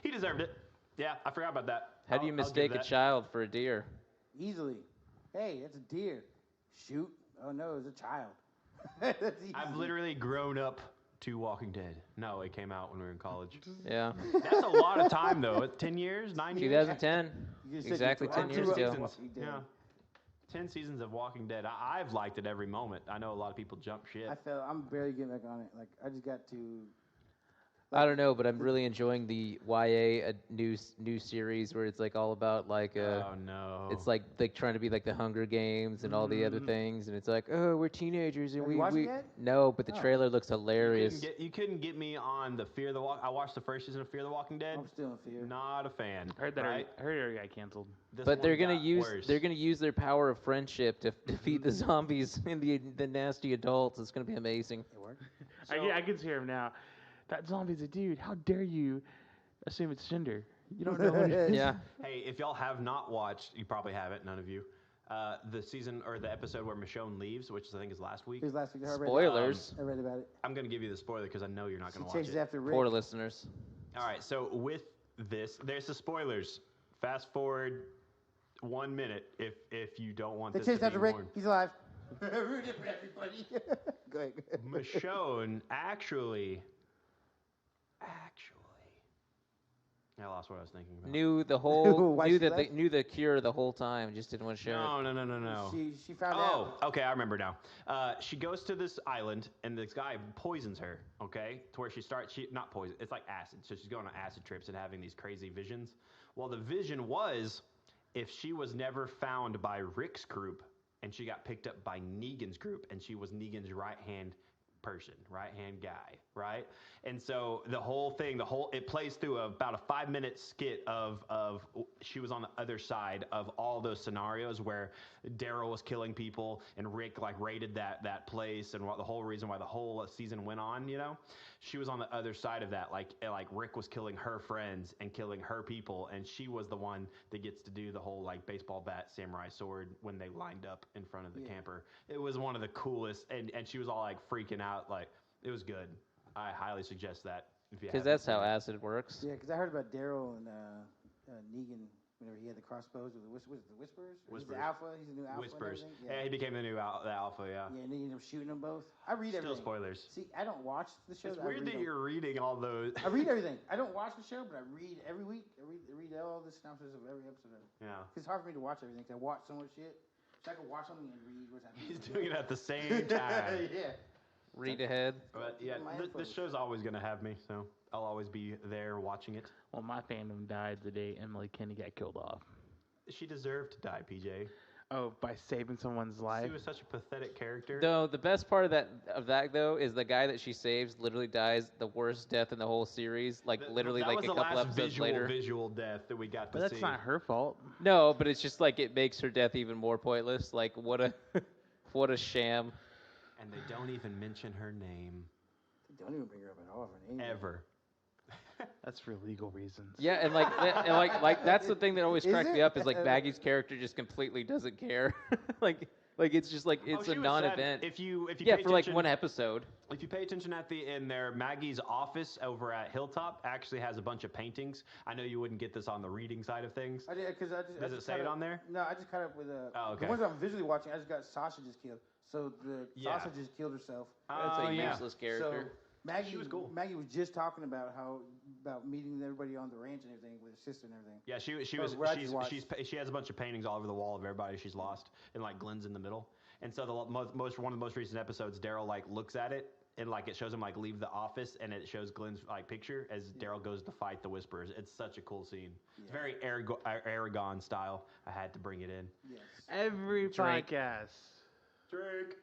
He deserved it. Yeah, I forgot about that. How do you I'll give mistake a that. child for a deer? Easily. Hey, that's a deer. Shoot. Oh, no, it's a child. That's easy. I've literally grown up to Walking Dead. No, it came out when we were in college. Yeah. That's a lot of time though. 10 years, 9 years. 2010. You said Exactly you 10 grew years up ago. to Walking Dead. Yeah. 10 seasons of Walking Dead. I've liked it every moment. I know a lot of people jump shit. I'm barely getting back on it. Like, I just got to. I don't know, but I'm really enjoying the YA new series where it's like all about like Oh no. it's like trying to be like the Hunger Games and all the other things, and it's like, oh, we're teenagers and Have we you watched it yet? no, but the Oh. trailer looks hilarious. You couldn't get me on the Fear the Walk. I watched the first season of Fear the Walking Dead. I'm still in fear. Not a fan. I heard that. Right? I heard it already got canceled. This But they're one gonna got use worse. they're gonna use their power of friendship to defeat the zombies and the nasty adults. It's gonna be amazing. It worked. I can hear him now. That zombie's a dude. How dare you assume it's gender? You don't know what it is. Yeah. Hey, if y'all have not watched, you probably haven't. None of you. The season or the episode where Michonne leaves, which I think is last week. It was last week. I read Spoilers. I read about it. I'm gonna give you the spoiler because I know you're not She gonna watch chases it. after Rick. Poor listeners. All right, so with this, there's the spoilers. Fast forward 1 minute if you don't want They this to chased after be Rick. warned. He's alive. Ruined it for everybody. Go ahead. Michonne actually I lost what I was thinking about. Knew the whole Why knew she that left? knew the cure the whole time, just didn't want to share it. No. She found out. Oh, okay, I remember now. She goes to this island, and this guy poisons her. Okay, to where she not poison. It's like acid. So she's going on acid trips and having these crazy visions. Well, the vision was if she was never found by Rick's group, and she got picked up by Negan's group, and she was Negan's right hand guy, right? And so the whole thing, it plays through about a 5-minute skit of she was on the other side of all those scenarios where Daryl was killing people and Rick like raided that place, and the whole reason why the whole season went on, you know, she was on the other side of that, like Rick was killing her friends and killing her people, and she was the one that gets to do the whole like baseball bat samurai sword when they lined up in front of the camper. It was one of the coolest, and she was all like freaking out, like it was good. I highly suggest that if you Because haven't that's seen how it. acid works. Yeah, because I heard about Daryl and Negan whenever he had the crossbows with the Whisperers. He's the alpha. He's the new alpha. Whispers. And Yeah, he became the new the alpha. Yeah. Yeah, and then he ended up shooting them both. I read Still everything. spoilers. See, I don't watch the show. It's I weird read that them. you're reading all those. I read everything. I don't watch the show, but I read every week. I read all the synopsis of every episode of it. Yeah. It's hard for me to watch everything because I watch so much shit. So I can watch something and read what's happening. He's doing it at the same time. Yeah. Read ahead. But yeah, My this info. show's always gonna have me, so I'll always be there watching it. Well, my fandom died the day Emily Kinney got killed off. She deserved to die, PJ. Oh, by saving someone's life. She was such a pathetic character. Though the best part of that though is the guy that she saves literally dies the worst death in the whole series. Like literally that like was a the couple last episodes later. visual death that we got But to that's see. not her fault. No, but it's just like it makes her death even more pointless. Like what a what a sham. And they don't even mention her name Don't even bring her up at all for an ever. That's for legal reasons. Yeah, and like that's the thing that always Is cracks me it? up is like Maggie's character just completely doesn't care. like it's just like it's Oh, a she was non-event. sad. If you Yeah, pay for like attention- one episode. If you pay attention in there, Maggie's office over at Hilltop actually has a bunch of paintings. I know you wouldn't get this on the reading side of things. I did because I just. Does I it just say caught it up- on there? No, I just caught up with Oh, okay. the ones I'm visually watching. I just got sausages killed. So the Yeah. sausages killed herself. That's Oh, a yeah. useless character. So Maggie was cool. Maggie was just talking about meeting everybody on the ranch and everything with her sister and everything. Yeah, she Or was where I just watched. she has a bunch of paintings all over the wall of everybody she's lost, and like Glenn's in the middle. And so one of the most recent episodes, Daryl like looks at it and like it shows him like leave the office, and it shows Glenn's like picture as Daryl goes to fight the Whisperers. It's such a cool scene. It's very Aragon style. I had to bring it in. Yes. Every Drink. podcast. Drink.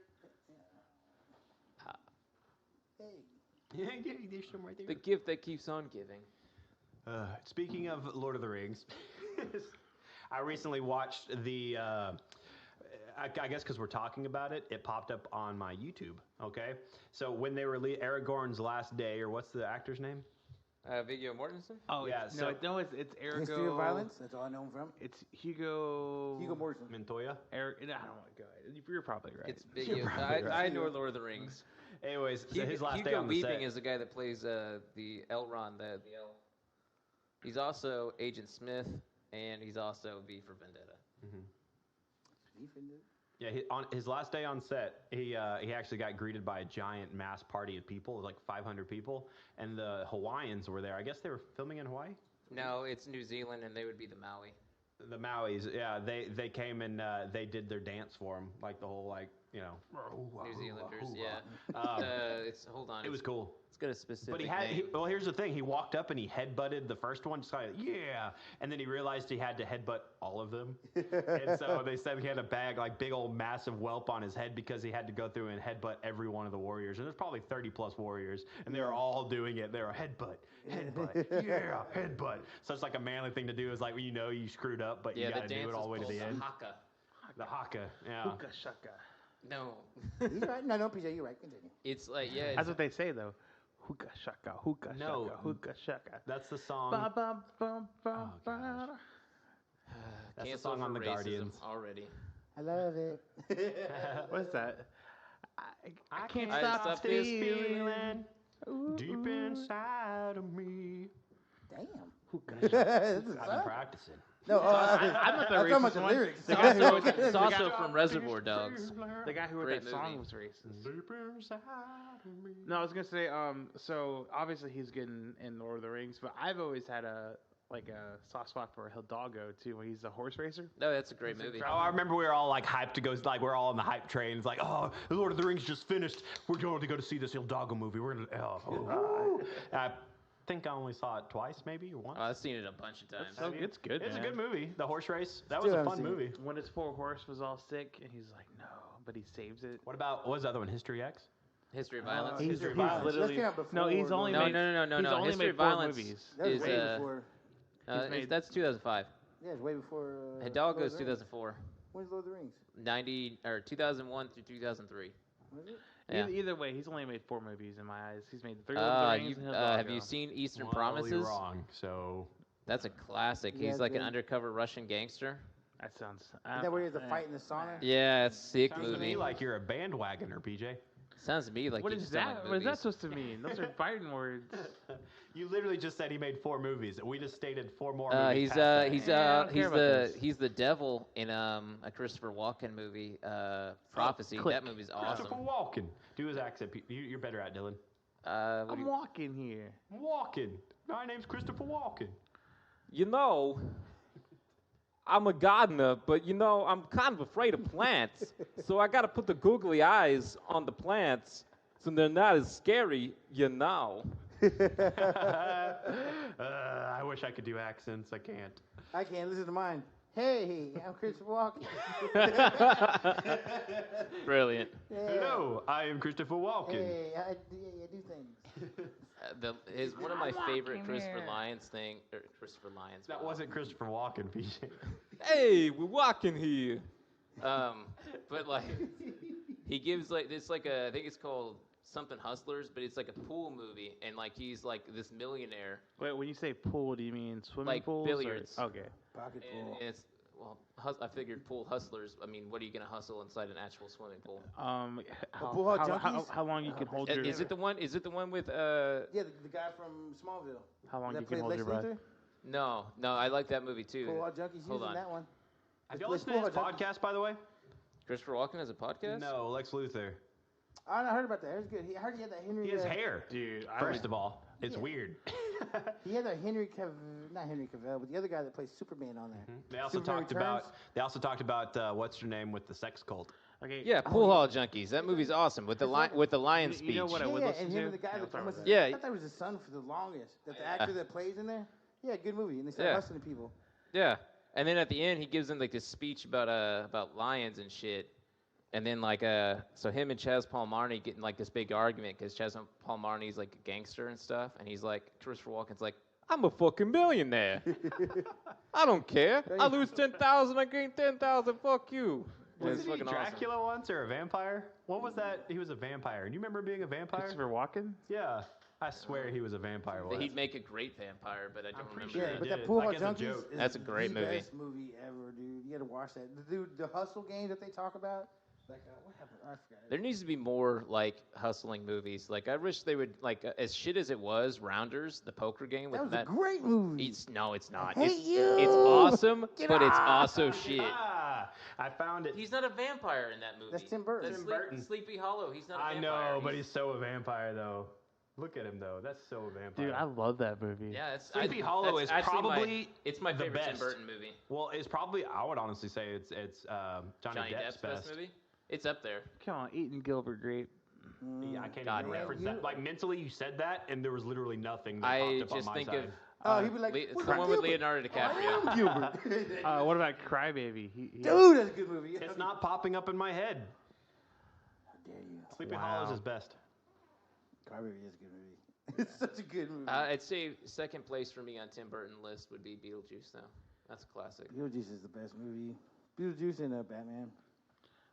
Hey. Yeah, there's some right there. The gift that keeps on giving. Speaking of Lord of the Rings, I recently watched the. I guess because we're talking about it, it popped up on my YouTube. Okay, so when they released Aragorn's Last Day, or what's the actor's name? Viggo Mortensen? Oh Yeah, yeah, so- it's Arago. History of Violence. That's all I know him from. It's Hugo. Hugo Morrison. Montoya. Eric. I don't want to go ahead. You're probably right. It's Viggo. I know Lord of the Rings. Anyways, so his last day Hugo on the Weaving set. is the guy that plays the Elrond, the elf. He's also Agent Smith, and he's also V for Vendetta. Yeah, on his last day on set, he actually got greeted by a giant mass party of people, like 500 people, and the Hawaiians were there. I guess they were filming in Hawaii. No, it's New Zealand, and they would be the Maui. The Mauis, yeah, they came and they did their dance for him, like the whole New Zealanders, yeah. Hold on. It was cool. It's got a specific But name. well, here's the thing. He walked up and he headbutted the first one, just like, yeah. And then he realized he had to headbutt all of them. And so they said he had a big old massive whelp on his head because he had to go through and headbutt every one of the warriors. And there's probably 30 plus warriors. And they were all doing it. They were headbutt, yeah, headbutt. So it's like a manly thing to do is like, you screwed up, but you Yeah, got the to dance do it all the way to is the called end. Haka. The haka, yeah. Hookah shaka. No. He's right. No, PJ, you're right. Continue. It's like, yeah. That's what they say though. Hookah shaka, hookah No. shaka, hookah shaka. That's the song. Ba, ba, ba, ba, Oh, gosh. ba. That's the Cancel song for on the racism Guardians. already. I love it. What's that? I can't I stop stop this this feeling. Deep inside of me. Damn. Hookah This is I've been practicing. No, I'm not the I'm talking about racist the one. lyrics. The guy who wrote, It's the also guy, from Reservoir Dogs. the guy who wrote Great that song movie. was racist. Deep inside of me. No, I was gonna say, so obviously he's getting in Lord of the Rings, but I've always had a like a soft spot for Hidalgo too, when he's a horse racer. No, that's a great movie. Oh, I remember we were all like hyped to go. Like we're all on the hype train. It's like, oh, the Lord of the Rings just finished. We're going to go to see this Hidalgo movie. We're gonna. I think I only saw it twice, maybe or once. I've seen it a bunch of times. So it's good. It's a man. good movie. The horse race. That Still was a haven't fun seen it. movie. When his poor horse was all sick, and he's like, no, but he saves it. What was the other one? History X. History of Violence. He's History of he's Violence. literally That came out no. He's before only the- No, made no. he's only History made of 4 Violence movies. That was is way before. made- that's 2005. Yeah, it's way before. Hidalgo's Lord of the Rings. 2004. When's Lord of the Rings? 2001 through 2003. Was it? Yeah. Either way, he's only made 4 movies in my eyes. He's made 3 Lord of the Rings and Hidalgo. have you seen Eastern Well, Promises? You're wrong. So That's a classic. Yeah, He's like an good. undercover Russian gangster. That sounds. Is that where he has a fight in the sauna? Yeah, it's a sick sounds to movie. me like you're a bandwagoner, PJ. Sounds to me like What you is just don't that? like What is that movies. supposed to mean? Those are fighting words. You literally just said he made 4 movies, and we just stated 4 more movies. He's past that. he's about the this. he's the devil in a Christopher Walken movie, Prophecy. Click. That movie's awesome. Christopher Walken. Do his accent. You're better at Dylan. What do I'm you- walking here. Walken. My name's Christopher Walken. You know, I'm a gardener, but I'm kind of afraid of plants. So I got to put the googly eyes on the plants so they're not as scary, I wish I could do accents. I can't. I can't listen to mine. Hey, I'm Christopher Walken. Brilliant. Yeah. Hello, I am Christopher Walken. Hey, I do things. One of my favorite walking Christopher here. Lyons thing, or Christopher Lyons. That wow. wasn't Christopher Walken, PJ. Hey, we're walking here. But like, he gives like this I think it's called something Hustlers, but it's like a pool movie, and like he's like this millionaire, Wait, when you say pool, do you mean swimming Like pools? billiards. Or? Okay. Pocket and pool. it's I figured pool hustlers. I mean, what are you gonna hustle inside an actual swimming pool? pool hall how junkies? long you can hold your Is it the one? Is it the one with Yeah, the guy from Smallville. how long that you can played hold Lex your breath? Luthor? No, I like that movie too. Pool hall junkies Hold using on. that one. Have It's y'all like listened to his Pool Hall Junkies. podcast, by the way? Christopher Walken has a podcast. No, Lex Luthor. I heard about that. It was good. I heard he had that Henry. He has hair. Dude, First of all, it's Yeah. weird. He had that not Henry Cavill, but the other guy that plays Superman on there. They also Superman talked Returns. about. They also talked about what's her name with the sex cult. Okay. Yeah, Pool Hall Junkies. That movie's awesome with the with the lion You speech. know what I Yeah, would yeah, listen and him to? and the guy Yeah, that let's start with was, that. Yeah. I thought that was his son for the longest. That the actor that plays in there. Yeah, good movie. And they start Yeah. hustling people. Yeah, and then at the end he gives them like this speech about lions and shit, and then so him and Chaz Palmini get in like this big argument because Chaz Palmini's like a gangster and stuff, and he's like Christopher Walken's like, I'm a fucking millionaire. I don't care. I lose 10,000, I gain 10,000. Fuck you. Yeah, it's Wasn't he fucking awesome. Dracula once or a vampire? What was that? He was a vampire. Do you remember being a vampire? Christopher Walken? Yeah, I swear he was a vampire That once. he'd make a great vampire, but I don't pretty remember. sure Yeah, he but did, that Pool Hall like as a Junkies joke. is That's a great the movie. best movie ever, dude. You gotta watch that. The hustle games that they talk about. Like, what happened? I forgot. There needs to be more like hustling movies. Like I wish they would as shit as it was. Rounders, the poker game with That was Matt. a great movie. No, it's not. hate it's, you. it's awesome, Get but it's off. also shit. Ah, I found it. He's not a vampire in that movie. That's Tim Burton. That's Tim Burton. Sleepy Hollow. He's not a I vampire. know, but he's so a vampire though. Look at him though. That's so a vampire. Dude, I love that movie. Yeah, it's Sleepy Hollow that's is actually probably it's my the favorite Tim best. Burton movie. Well, it's probably. I would honestly say it's Johnny Depp's best. movie. It's up there. Come on, eating Gilbert Grape. Yeah, I can't God, even no. reference You- that. Like mentally, you said that, and there was literally nothing that I popped up just on my think side. of Oh, he'd be like, it's "What the about one with Gilbert?" Leonardo I DiCaprio. am Gilbert. What about Crybaby? Dude, that's a good movie. It's not popping up in my head. How dare you? Sleepy Wow. Hollow is his best. Crybaby is a good movie. It's such a good movie. I'd say second place for me on Tim Burton list would be Beetlejuice. Though that's a classic. Beetlejuice is the best movie. Beetlejuice and Batman.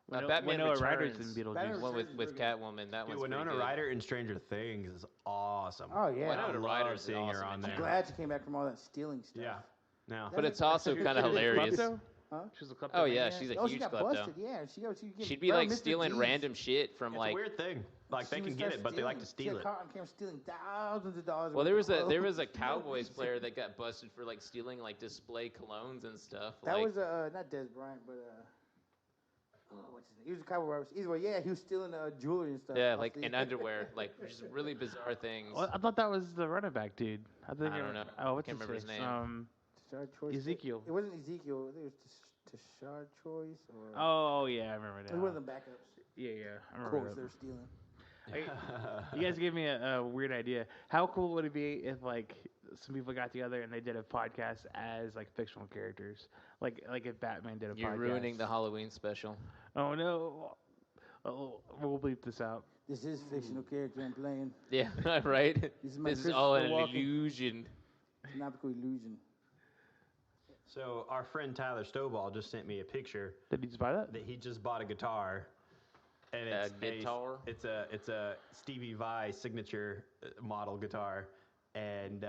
Batman Winona Ryder's in Returns. Beetlejuice. Batman One Returns is with very Catwoman. That Dude, one's Winona pretty good. Ryder in Stranger Things is awesome. Oh yeah. Winona I love Ryder's seeing her awesome on in there. I'm glad she came back from all that stealing stuff. Yeah. No. But it's also kind of hilarious. Huh? She was a klepto. Oh yeah, she's a Oh, she huge got klepto. busted. Yeah, she She'd be like stealing random shit from It's like. a weird thing. Like they can get it, but they like to steal it. She got caught on camera stealing thousands of dollars. Well, worth of there was a clothes. Cowboys player that got busted for like stealing like display colognes and stuff. That like, was not Des Bryant, but What's his name? He was a cowboy robber. Either way, yeah, he was stealing jewelry and stuff. Yeah, off like the- in underwear, like just really bizarre things. Well, I thought that was the running back dude. I don't know. Oh, what's Can't his remember his face? name. Tashard Choice. Ezekiel. It wasn't Ezekiel. I think it was Tashard Choice or. Oh yeah, I remember It that. was one of the backups. Yeah, I Of remember course, that. they're stealing. You guys gave me a weird idea. How cool would it be if like some people got together and they did a podcast as like fictional characters, like if Batman did a podcast? You're ruining the Halloween special. Oh no! Oh, we'll bleep this out. This is fictional character I'm playing. Yeah, right. This is my This is all an Christopher Walken. illusion. It's an optical illusion. So our friend Tyler Stovall just sent me a picture Did you just buy that? that he just bought a guitar, and it's guitar? It's a Stevie Vai signature model guitar, and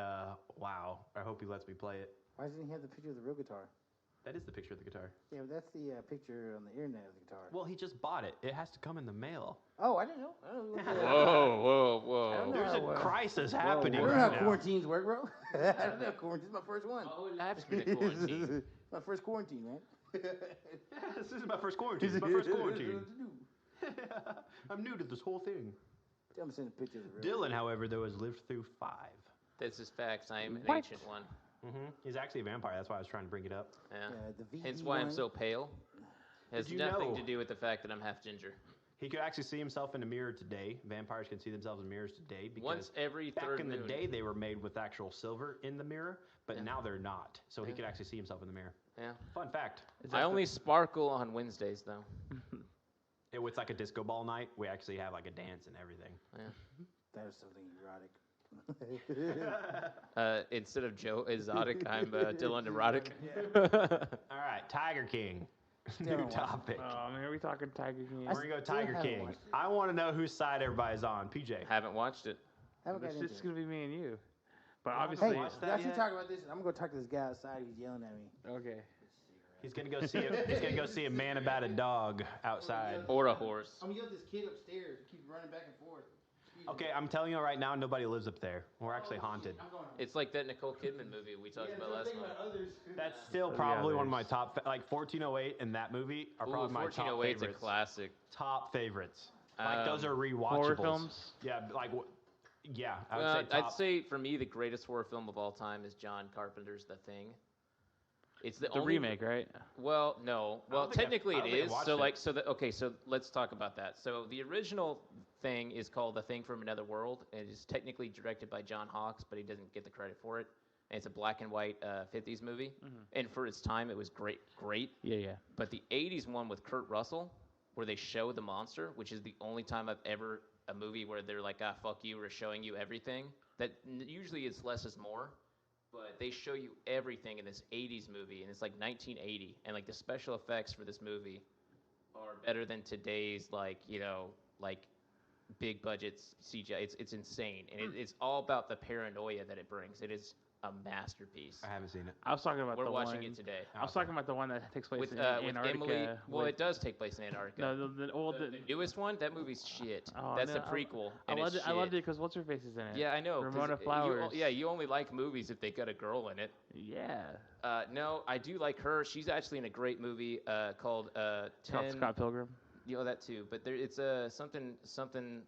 wow! I hope he lets me play it. Why doesn't he have the picture of the real guitar? That is the picture of the guitar. Yeah, but that's the picture on the internet of the guitar. Well, he just bought it. It has to come in the mail. Oh, I didn't know. I don't know. Whoa. I don't know. There's a how, crisis I happening don't know right how now. quarantines work, bro. I don't know. Quarantine's my first one. Oh, life's been a quarantine. My first quarantine, man. This is my first quarantine. This is my first quarantine. I'm new to this whole thing. I'm sending pictures of the real Dylan, however, though, has lived through 5. This is facts. I am an What? ancient one. He's actually a vampire. That's why I was trying to bring it up. Yeah. the VV Hence why I'm one. so pale. Has Did you nothing know? to do with the fact that I'm half ginger. He could actually see himself in a mirror today. Vampires can see themselves in mirrors today because Once every back third in the moon. day they were made with actual silver in the mirror, but Yeah. now they're not. So he Yeah. could actually see himself in the mirror. Yeah. Fun fact. I only sparkle on Wednesdays though. It's like a disco ball night. We actually have like a dance and everything. That was something erotic. Instead of Joe Exotic, I'm Dylan Erotic. All right, Tiger King. New haven't watched it. topic. Oh man, are we talking Tiger King? We're gonna go still Tiger haven't King. watched it. I want to know whose side everybody's on. PJ. Haven't watched it. Haven't got It's into just it. gonna be me and you. But haven't obviously, Hey, watched that y'all should yet? talk about this. I'm gonna go talk to this guy outside who's yelling at me. okay. He's gonna go see. He's gonna go see a man about a dog outside. Or a horse. I'm gonna yell at this kid upstairs who keeps running back and forth. Excuse me. Okay, I'm telling you right now, nobody lives up there. We're actually haunted. I'm going home. It's like that Nicole Kidman movie we talked about last month. That's still Yeah, probably one of my there's- top, like 1408 and that movie are Ooh, probably my top 1408's a favorites. classic. Top favorites. Like those are rewatchables. Horror films? Yeah, like yeah, I would say top. I'd say for me the greatest horror film of all time is John Carpenter's The Thing. It's the The only remake, right? Well, no. Well, think I've- technically I don't it think I've is. watched So it. like, so let's talk about that. So the original thing is called The Thing from Another World, and it is technically directed by John Hawkes, but he doesn't get the credit for it. And it's a black and white 50s movie, and for its time, it was great. Yeah. But the 80s one with Kurt Russell, where they show the monster, which is the only time I've ever a movie where they're like, ah, fuck you, we're showing you everything. That usually it's less is more. But they show you everything in this 80s movie, and it's like 1980, and like the special effects for this movie are better than today's like big budgets CGI. It's insane, and it's all about the paranoia that it brings. It is a masterpiece. I haven't seen it. I was talking about We're the watching one. it today I was talking about the one that takes place with in with Antarctica. Emily. Well, with- it does take place in Antarctica. No, the old. The newest one, that movie's shit. Oh, That's no, the prequel. I and loved it's it. I loved it shit. because what's her face is in it. Yeah, I know. 'cause Ramona you- Flowers. you only like movies if they got a girl in it. Yeah. No, I do like her. She's actually in a great movie called Scott Pilgrim. You know that too, but it's something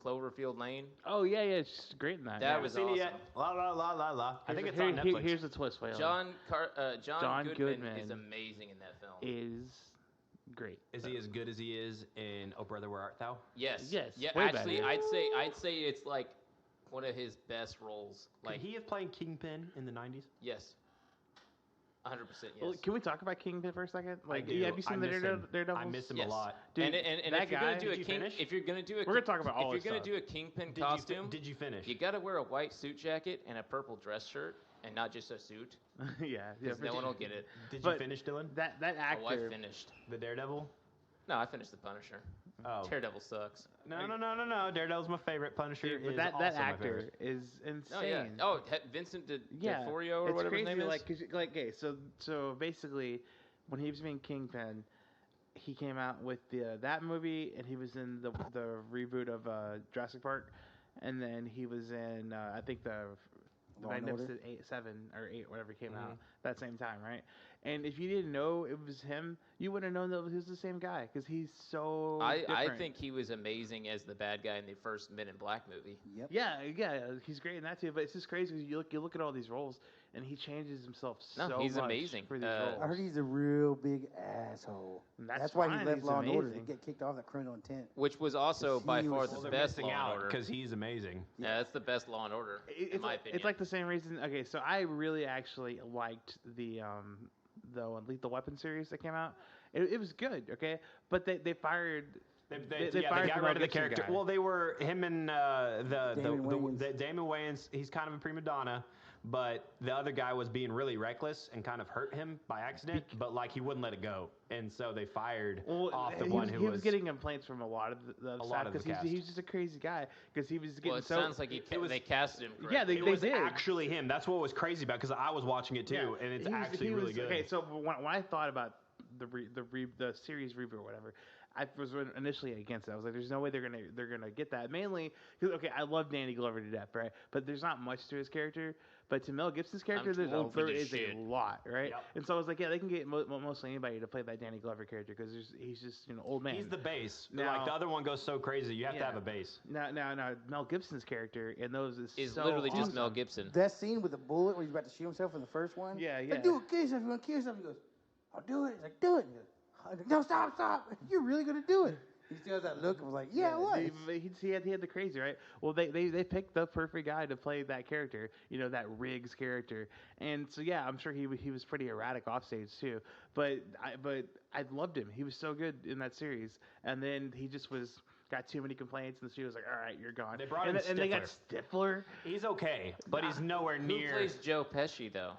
Cloverfield Lane. Oh yeah. She's great in that. That yeah. was Seen it yet? awesome. La. I think it's Here- on here- Netflix. Here's the twist, Waylon. John John Goodman is Goodman amazing in that film. is great. Is he as good as he is in Oh Brother Where Art Thou? Yes. Yes, Yeah. way Actually, better. I'd say it's like one of his best roles. Like Like he is playing Kingpin in the 90s. yes. 100% yes. Well, can we talk about Kingpin for a second? Like, do. have you I seen the miss him. Daredevils? I miss him Yes. a lot. Dude, and that if you're gonna guy- do a Did you finish? if you're gonna do a We're gonna talk about all if this you're gonna stuff. do a Kingpin Did costume, you finish? you gotta wear a white suit jacket and a purple dress shirt, and not just a suit, yeah. because no one will get it. Did you but- finish, Dylan? That Oh, I actor. finished. The Daredevil? No, I finished the Punisher. Oh. Daredevil sucks. No. Daredevil's my favorite. Punisher Dude, but is that also my actor favorite. is insane. Oh yeah. Oh, Vincent D'Onofrio or it's whatever crazy, his name is. like, 'cause, like, okay, so basically, when he was being Kingpin, he came out with that movie, and he was in the reboot of Jurassic Park, and then he was in I think the Law and Order? Magnificent 7 or 8, whatever came out that same time, right? And if you didn't know it was him, you wouldn't have known that he was the same guy because he's so I different. think he was amazing as the bad guy in the first Men in Black movie. Yep. Yeah, he's great in that too. But it's just crazy because you look at all these roles, and he changes himself No, so he's much amazing. for these I roles. heard he's a real big asshole. And That's why he fine, left he's Law and Order to amazing. get kicked off that criminal intent. Which was also He by was- far Well, the They're best missing Law and out Order. because he's amazing. Yeah, that's the best Law and Order, in my opinion. It's like the same reason. Okay, so I really actually liked the Lethal Weapon series that came out. It was good. Okay, but they fired. They fired got the rid of the Gibson character. guy. Well, they were him and Damon Wayans. Damon Wayans. He's kind of a prima donna, but the other guy was being really reckless and kind of hurt him by accident. But like he wouldn't let it go, and so they fired off the one who he was getting complaints from a lot of the lot staff of the because cast. he was just a crazy guy because he was getting well, it so. sounds like they casted him correctly. Yeah, It was did. actually him. That's what was crazy about because I was watching it too, and it's actually really good. Okay, so when I thought about the series reboot or whatever, I was initially against it. I was like, "There's no way they're gonna get that." Mainly because I love Danny Glover to death, right? But there's not much to his character. But to Mel Gibson's character, there is a lot, right? Yep. And so I was like, yeah, they can get mostly anybody to play that Danny Glover character because he's just old man. He's the base. Now- Like the other one goes so crazy, you have to Yeah. have a base. Now, Mel Gibson's character in those is so literally just awesome. Mel Gibson. That scene with the bullet where he's about to shoot himself in the first one. Yeah, Like, yeah. do it, kill yourself. You want to kill yourself? He goes, I'll do it. He's like, do it. He goes, I'm like, no, stop. You're really going to do it. He still has that look and was like, yeah, I was. He had the crazy, right? Well, they picked the perfect guy to play that character, that Riggs character. And so, yeah, I'm sure he was pretty erratic offstage too. But I loved him. He was so good in that series. And then he just got too many complaints, and the studio was like, all right, you're gone. They brought and in they got Stifler. He's okay, but he's nowhere Who near. plays Joe Pesci, though?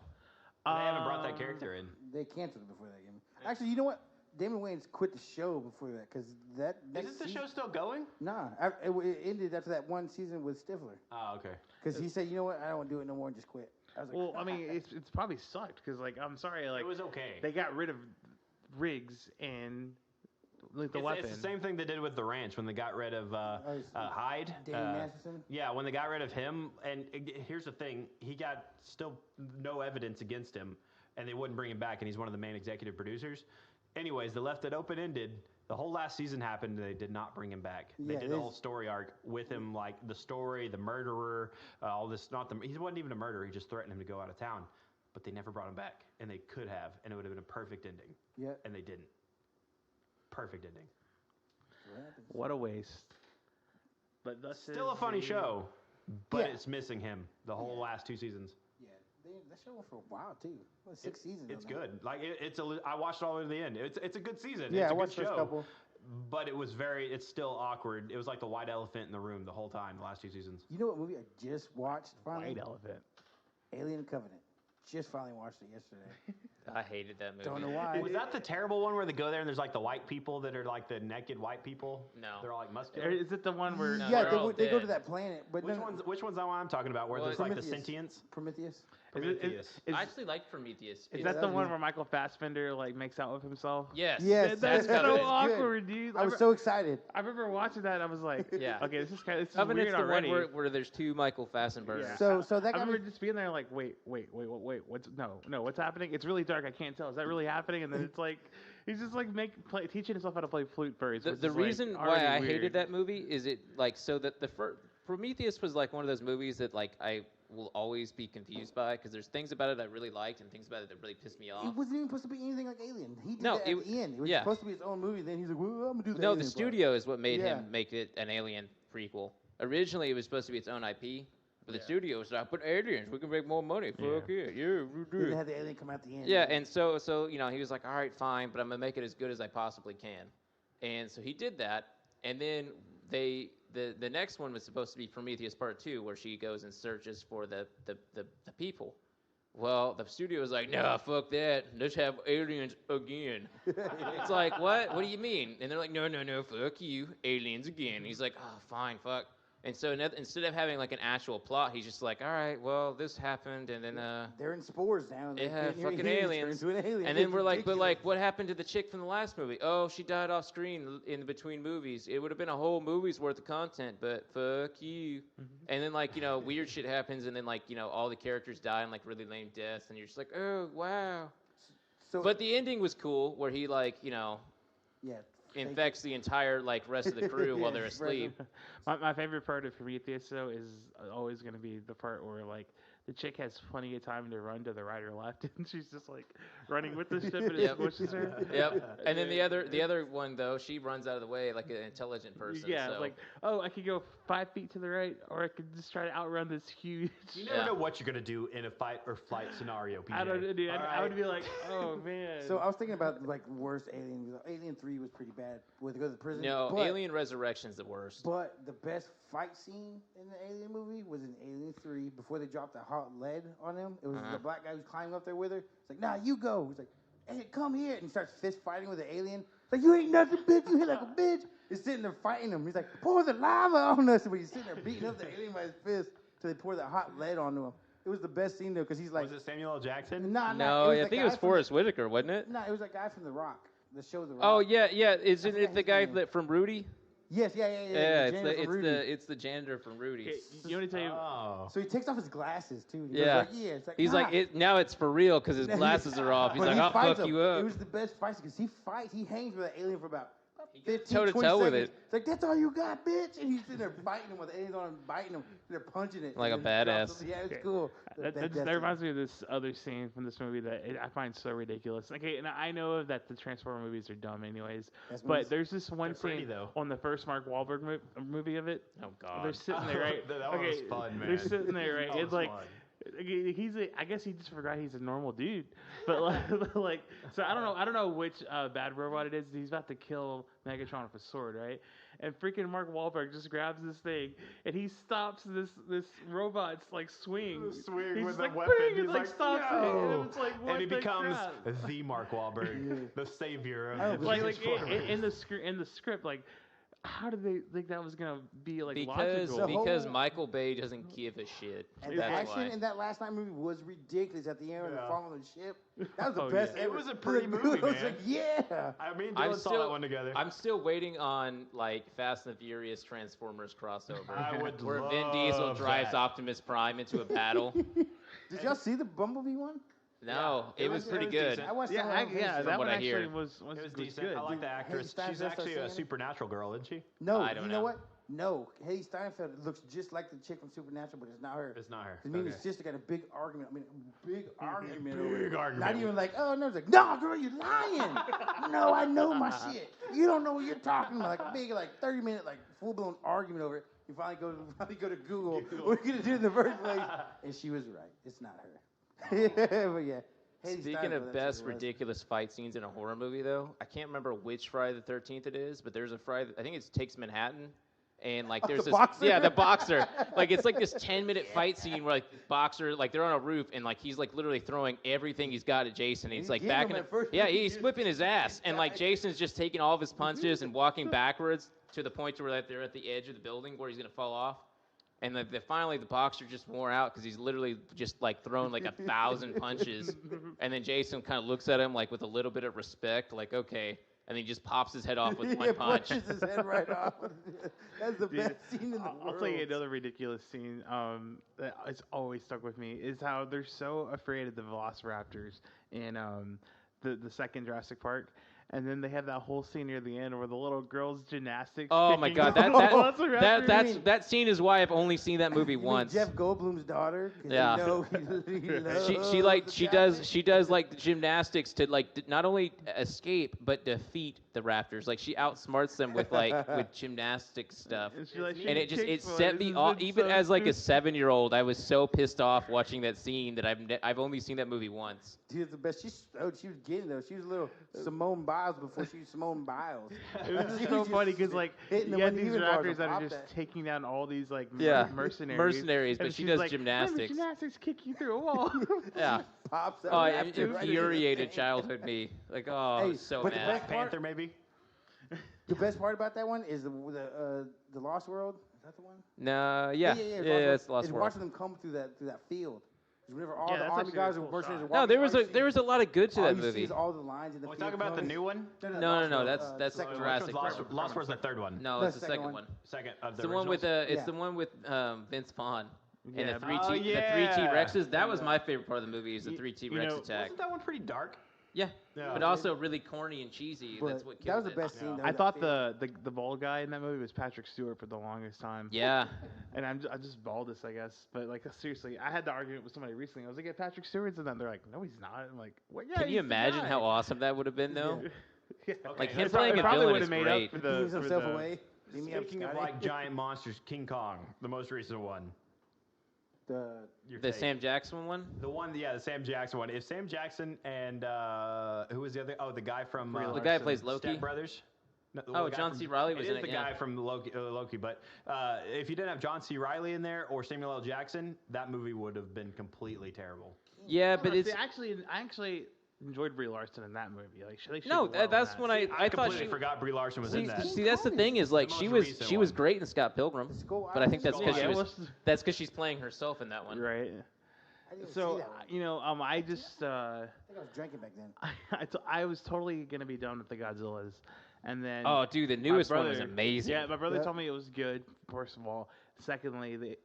They haven't brought that character in. They canceled it before that game. Actually, you know what? Damon Wayans quit the show before that because that. Isn't the show still going? Nah, it ended after that one season with Stifler Oh, okay. because he said, you know what, I don't want to do it no more and just quit. I was like, Well, I mean, it's probably sucked because, I'm sorry, It was okay. they got rid of Riggs and Lethal Weapon. It's the same thing they did with the ranch when they got rid of Hyde. Danny Masterson. Yeah, when they got rid of him, and here's the thing, he got still no evidence against him, and they wouldn't bring him back, and he's one of the main executive producers. Anyways, they left it open-ended. The whole last season happened, and they did not bring him back. They Yeah, did the whole story arc with him, like the story, the murderer, all this. He wasn't even a murderer. He just threatened him to go out of town. But they never brought him back, and they could have, and it would have been a perfect ending. Yeah. And they didn't. Perfect ending. What a waste. But thus Still a is funny the- show, but Yeah. it's missing him the whole last 2 seasons. Yeah, that show went for a while too. What, 6 seasons. It's on that. good. Like I watched it all the way to the end. It's a good season. Yeah, it's I a watched good the show. first couple. But it's still awkward. It was like the white elephant in the room the whole time, the last 2 seasons. You know what movie I just watched finally? White Elephant. Alien Covenant. Just finally watched it yesterday. I hated that movie. Don't know why. Was that the terrible one where they go there and there's like the white people that are like the naked white people? No. They're all like muscular. Or is it the one where? No, Yeah, they're all they go to dead. that planet, but Which one's that one I'm talking about? Where Well, there's like the Prometheus. sentience? Prometheus. Prometheus. Is, I actually liked Prometheus. is Yeah, that that the was one good. where Michael Fassbender makes out with himself? Yes. Yes, That's that's so good. awkward, dude. I was so excited. I remember watching that. I was like, Yeah. okay, this is Covenant's weird the already. one where there's 2 Michael Fassbenders. Yeah. So that I got remember me. just being there like, wait, what's what's happening? It's really dark. I can't tell. Is that really happening? And then it's like he's just like teaching himself how to play flute first. The reason why I hated that movie is so that the Prometheus was like one of those movies that I will always be confused by because there's things about it I really liked and things about it that really pissed me It off. wasn't even supposed to be anything like Alien. He did No, that at the end. It was yeah. supposed to be his own movie. Then he's like, well, I'm gonna do the No, Alien the part. studio is what made Yeah. him make it an Alien prequel. Originally, it was supposed to be its own IP, but the studio was like, "But aliens, we can make more money. Fuck it, yeah, we do Then it." they had the alien come out the end. Yeah, and so he was like, all right, fine, but I'm gonna make it as good as I possibly can, and so he did that, and then the next one was supposed to be Prometheus Part 2, where she goes and searches for the people. Well, the studio was like, nah, fuck that. Let's have aliens again. It's like, what? What do you mean? And they're like, no, fuck you, aliens again. He's like, oh, fine, fuck. And so instead of having like an actual plot, he's just like, all right, well, this happened, and then They're in spores now. and they yeah, can't hear fucking aliens aliens. turn into an alien. And then It's we're like, but ridiculous. like, what happened to the chick from the last movie? Oh, she died off screen in between movies. It would have been a whole movie's worth of content, but fuck you. And then like, weird shit happens, and then like, all the characters die in like really lame deaths, and you're just like, oh wow. So But the ending was cool, where he like yeah, infects the entire like rest of the crew while they're Yeah, asleep. My favorite part of Prometheus though is always going to be the part where like the chick has plenty of time to run to the right or left, and she's just like running with the ship and it Yep. squishes her. Yep. And then the other one though, she runs out of the way like an intelligent person. Yeah, so. like I could go 5 feet to the right, or I could just try to outrun this huge. You never know what you're gonna do in a fight or flight scenario, PJ. I don't know, dude. All I would right? be like, oh man. So I was thinking about like worst Alien. Alien 3 was pretty bad with go to the prison. No, but, Alien Resurrection's the worst. But the best fight scene in the Alien movie was in Alien 3 before they dropped the hot lead on him. It was the black guy who's climbing up there with her. It's like, nah, you go. He's like, hey, come here. And he starts fist fighting with the alien. Like, you ain't nothing, bitch. You hit like a bitch. He's sitting there fighting him. He's like, pour the lava on us. But he's sitting there beating up the alien by his fist till they pour that hot lead onto him. It was the best scene though, because he's like, Was it Samuel L. Jackson? nah, No, it I the think it guy was from Forrest Whitaker, wasn't it? The, nah, it was that guy from The Rock. The show The Rock. Oh yeah. Isn't forgot it the his guy name. from Rudy? Yes, yeah. Yeah, the janitor from Rudy. it's the janitor from Rudy. Okay, you want to tell you? Oh. So he takes off his glasses too. He Yeah. goes like, yeah. It's like, He's nah. like, now it's for real because his glasses are off. He's But like, he I'll fights fuck him. you up. It was the best fight because he fights. He hangs with the alien for about 15, toe to 20 toe with seconds. it. It's like, that's all you got, bitch. And he's sitting there biting him with the aliens on him, biting him. They're punching it. Like and a then he drops badass. him. Yeah, it's cool. That reminds me of this other scene from this movie that I find so ridiculous. Okay, and I know that the Transformer movies are dumb anyways, That's but movies. there's this one They're pretty, scene though. on the first Mark Wahlberg movie of it. Oh God. They're sitting there, right? That one was fun, man. They're sitting there, right? That It's was like fun. I guess he just forgot he's a normal dude, but like so I don't know which bad robot it is. He's about to kill Megatron with a sword, right? And freaking Mark Wahlberg just grabs this thing and he stops this robot's like swing. Swing He's with just the like, weapon. "Bing," He's and, like like, stops it, "No." and it's like what And he the becomes crap? the Mark Wahlberg, the savior of the like Transformers. in the script, like how did they think that was gonna be like because logical? whole- Michael Bay doesn't give a shit. And the That's action why. in that Last Night movie was ridiculous at the end when they're Yeah. following the ship. That was the Oh, best yeah. It ever. was a pretty movie, I was man. like, yeah. I mean, I'm Dylan saw still- that one together. I'm still waiting on like Fast and the Furious Transformers crossover, I would where Vin Diesel love drives that. Optimus Prime into a battle. Did y'all see the Bumblebee one? No, Yeah, it was pretty was good. decent. I watched Yeah, some of it. that what one I actually hear. was It was decent. good. I like the Haley actress. Steinfeld She's actually starts a singing? supernatural girl, isn't she? No, I don't you know. know what? No, Haley Steinfeld looks just like the chick from Supernatural, but it's not her. It's not her. I mean, Okay. it's just got a big argument. I mean, big argument. over Big it. argument. Not even like, oh no, it's like, no, girl, you're lying. No, I know my shit. You don't know what you're talking about. Like a big, like 30-minute, like full blown argument over it. You finally go to Google. What are you gonna do in the first place? And she was right. It's not her. But yeah. Haley Speaking Steinfeld, of that's best what it was. ridiculous fight scenes in a horror movie, though, I can't remember which Friday the 13th it is, but there's a Friday. I think it takes Manhattan, and like there's the this. boxer? Yeah, the boxer. Like it's like this 10-minute fight scene where like boxer, like they're on a roof, and like he's like literally throwing everything he's got at Jason. And he's He's like getting backing him it. at first. Yeah, he's He's whipping his ass, and like dying. Jason's just taking all of his punches and walking backwards to the point to where like, they're at the edge of the building where he's gonna fall off. And finally, the boxer just wore out because he's literally just like thrown like 1,000 punches. And then Jason kind of looks at him like with a little bit of respect, like, okay. And he just pops his head off with one Yeah, punch. punches his head right off. That's the best scene in the world. I'll tell you another ridiculous scene that has always stuck with me is how they're so afraid of the Velociraptors in the second Jurassic Park. And then they have that whole scene near the end where the little girl's gymnastics. Oh my kicking God, the Velociraptor. that scene is why I've only seen that movie You mean once. Jeff Goldblum's daughter. 'Cause Yeah. You know he loves She does like gymnastics to like not only escape but defeat the Raptors. Like she outsmarts them with like with gymnastics stuff. And, she, like, And it just kicks it one. set This me has off. been Even so as like a stupid. 7-year-old, I was so pissed off watching that scene that I've only seen that movie once. She was the best. She was getting though. She was a little Simone Biles before she was Simone Biles. It was She just so was funny because like hitting you them got with these even bars Raptors and that are pop just that. taking down all these like Yeah, mercenaries. but And she she's does like, gymnastics. Gymnastics kick you through a wall. Yeah. Pops that Oh, it raptor right into the infuriated thing. childhood me. Like, oh, I Hey, was so but the mad. best Black Panther, maybe? The best part about that one is the Lost World. Is that the one? No, yeah, it's Lost It's World. watching them come through that field. Whenever all Yeah, the that's army actually guys a are cool mercenaries are shot. walking, No, there was all a you see- there was a lot of good to all that you movie. see is all the lines in the Are we field talking about the coming. new one? No, No, Lost that's World, second one. Jurassic Lost, Park. Lost Wars the third one. No, The it's the second second one. one. Second of It's the the one with originals? it's Yeah. the one with Vince Vaughn and Yeah, the three oh, T yeah. Rexes. That was my favorite part of the movie. Is the three T Rex attack. Wasn't that one pretty dark? Yeah, Yeah. but also really corny and cheesy. But That's what that killed was the it. best scene. though, I that thought field. the bald guy in that movie was Patrick Stewart for the longest time. Yeah. And I'm just baldest, I guess. But like seriously, I had the argument with somebody recently. I was like, "Yeah, Patrick Stewart's in that." They're like, "No, he's not." I'm like, "What? Yeah." Can you he's the imagine guy." how awesome that would have been, though? Yeah. Like Okay, him that's playing a probably villain would is have made great. up for He the gives for himself the- away. Beat me up, Speaking of Scotty. like giant monsters, King Kong, the most recent one. Your The take. Sam Jackson one. The one, yeah, the Sam Jackson one. If Sam Jackson and who was the other? Oh, the guy from Brie The Larson. guy who plays Loki. Step Brothers. No, Oh, the guy John from- C. Reilly was it in is it, the yeah. guy from Loki. But if you didn't have John C. Reilly in there or Samuel L. Jackson, that movie would have been completely terrible. Yeah, but it's I actually enjoyed Brie Larson in that movie. Like they no. showed well in That's that. when I thought completely she. forgot Brie Larson was in that. See, that's the thing is like The she most was recent she was one. great in Scott Pilgrim, Skull but I think that's Island? because she Yeah, was well, that's because she's playing herself in that one. right. I didn't see So that one. you know, I just I think I was drinking back then. I was totally gonna be done with the Godzillas, and then Oh, dude, the my newest one was brother- amazing. Yeah, my brother Yeah. told me it was good. First of all, secondly,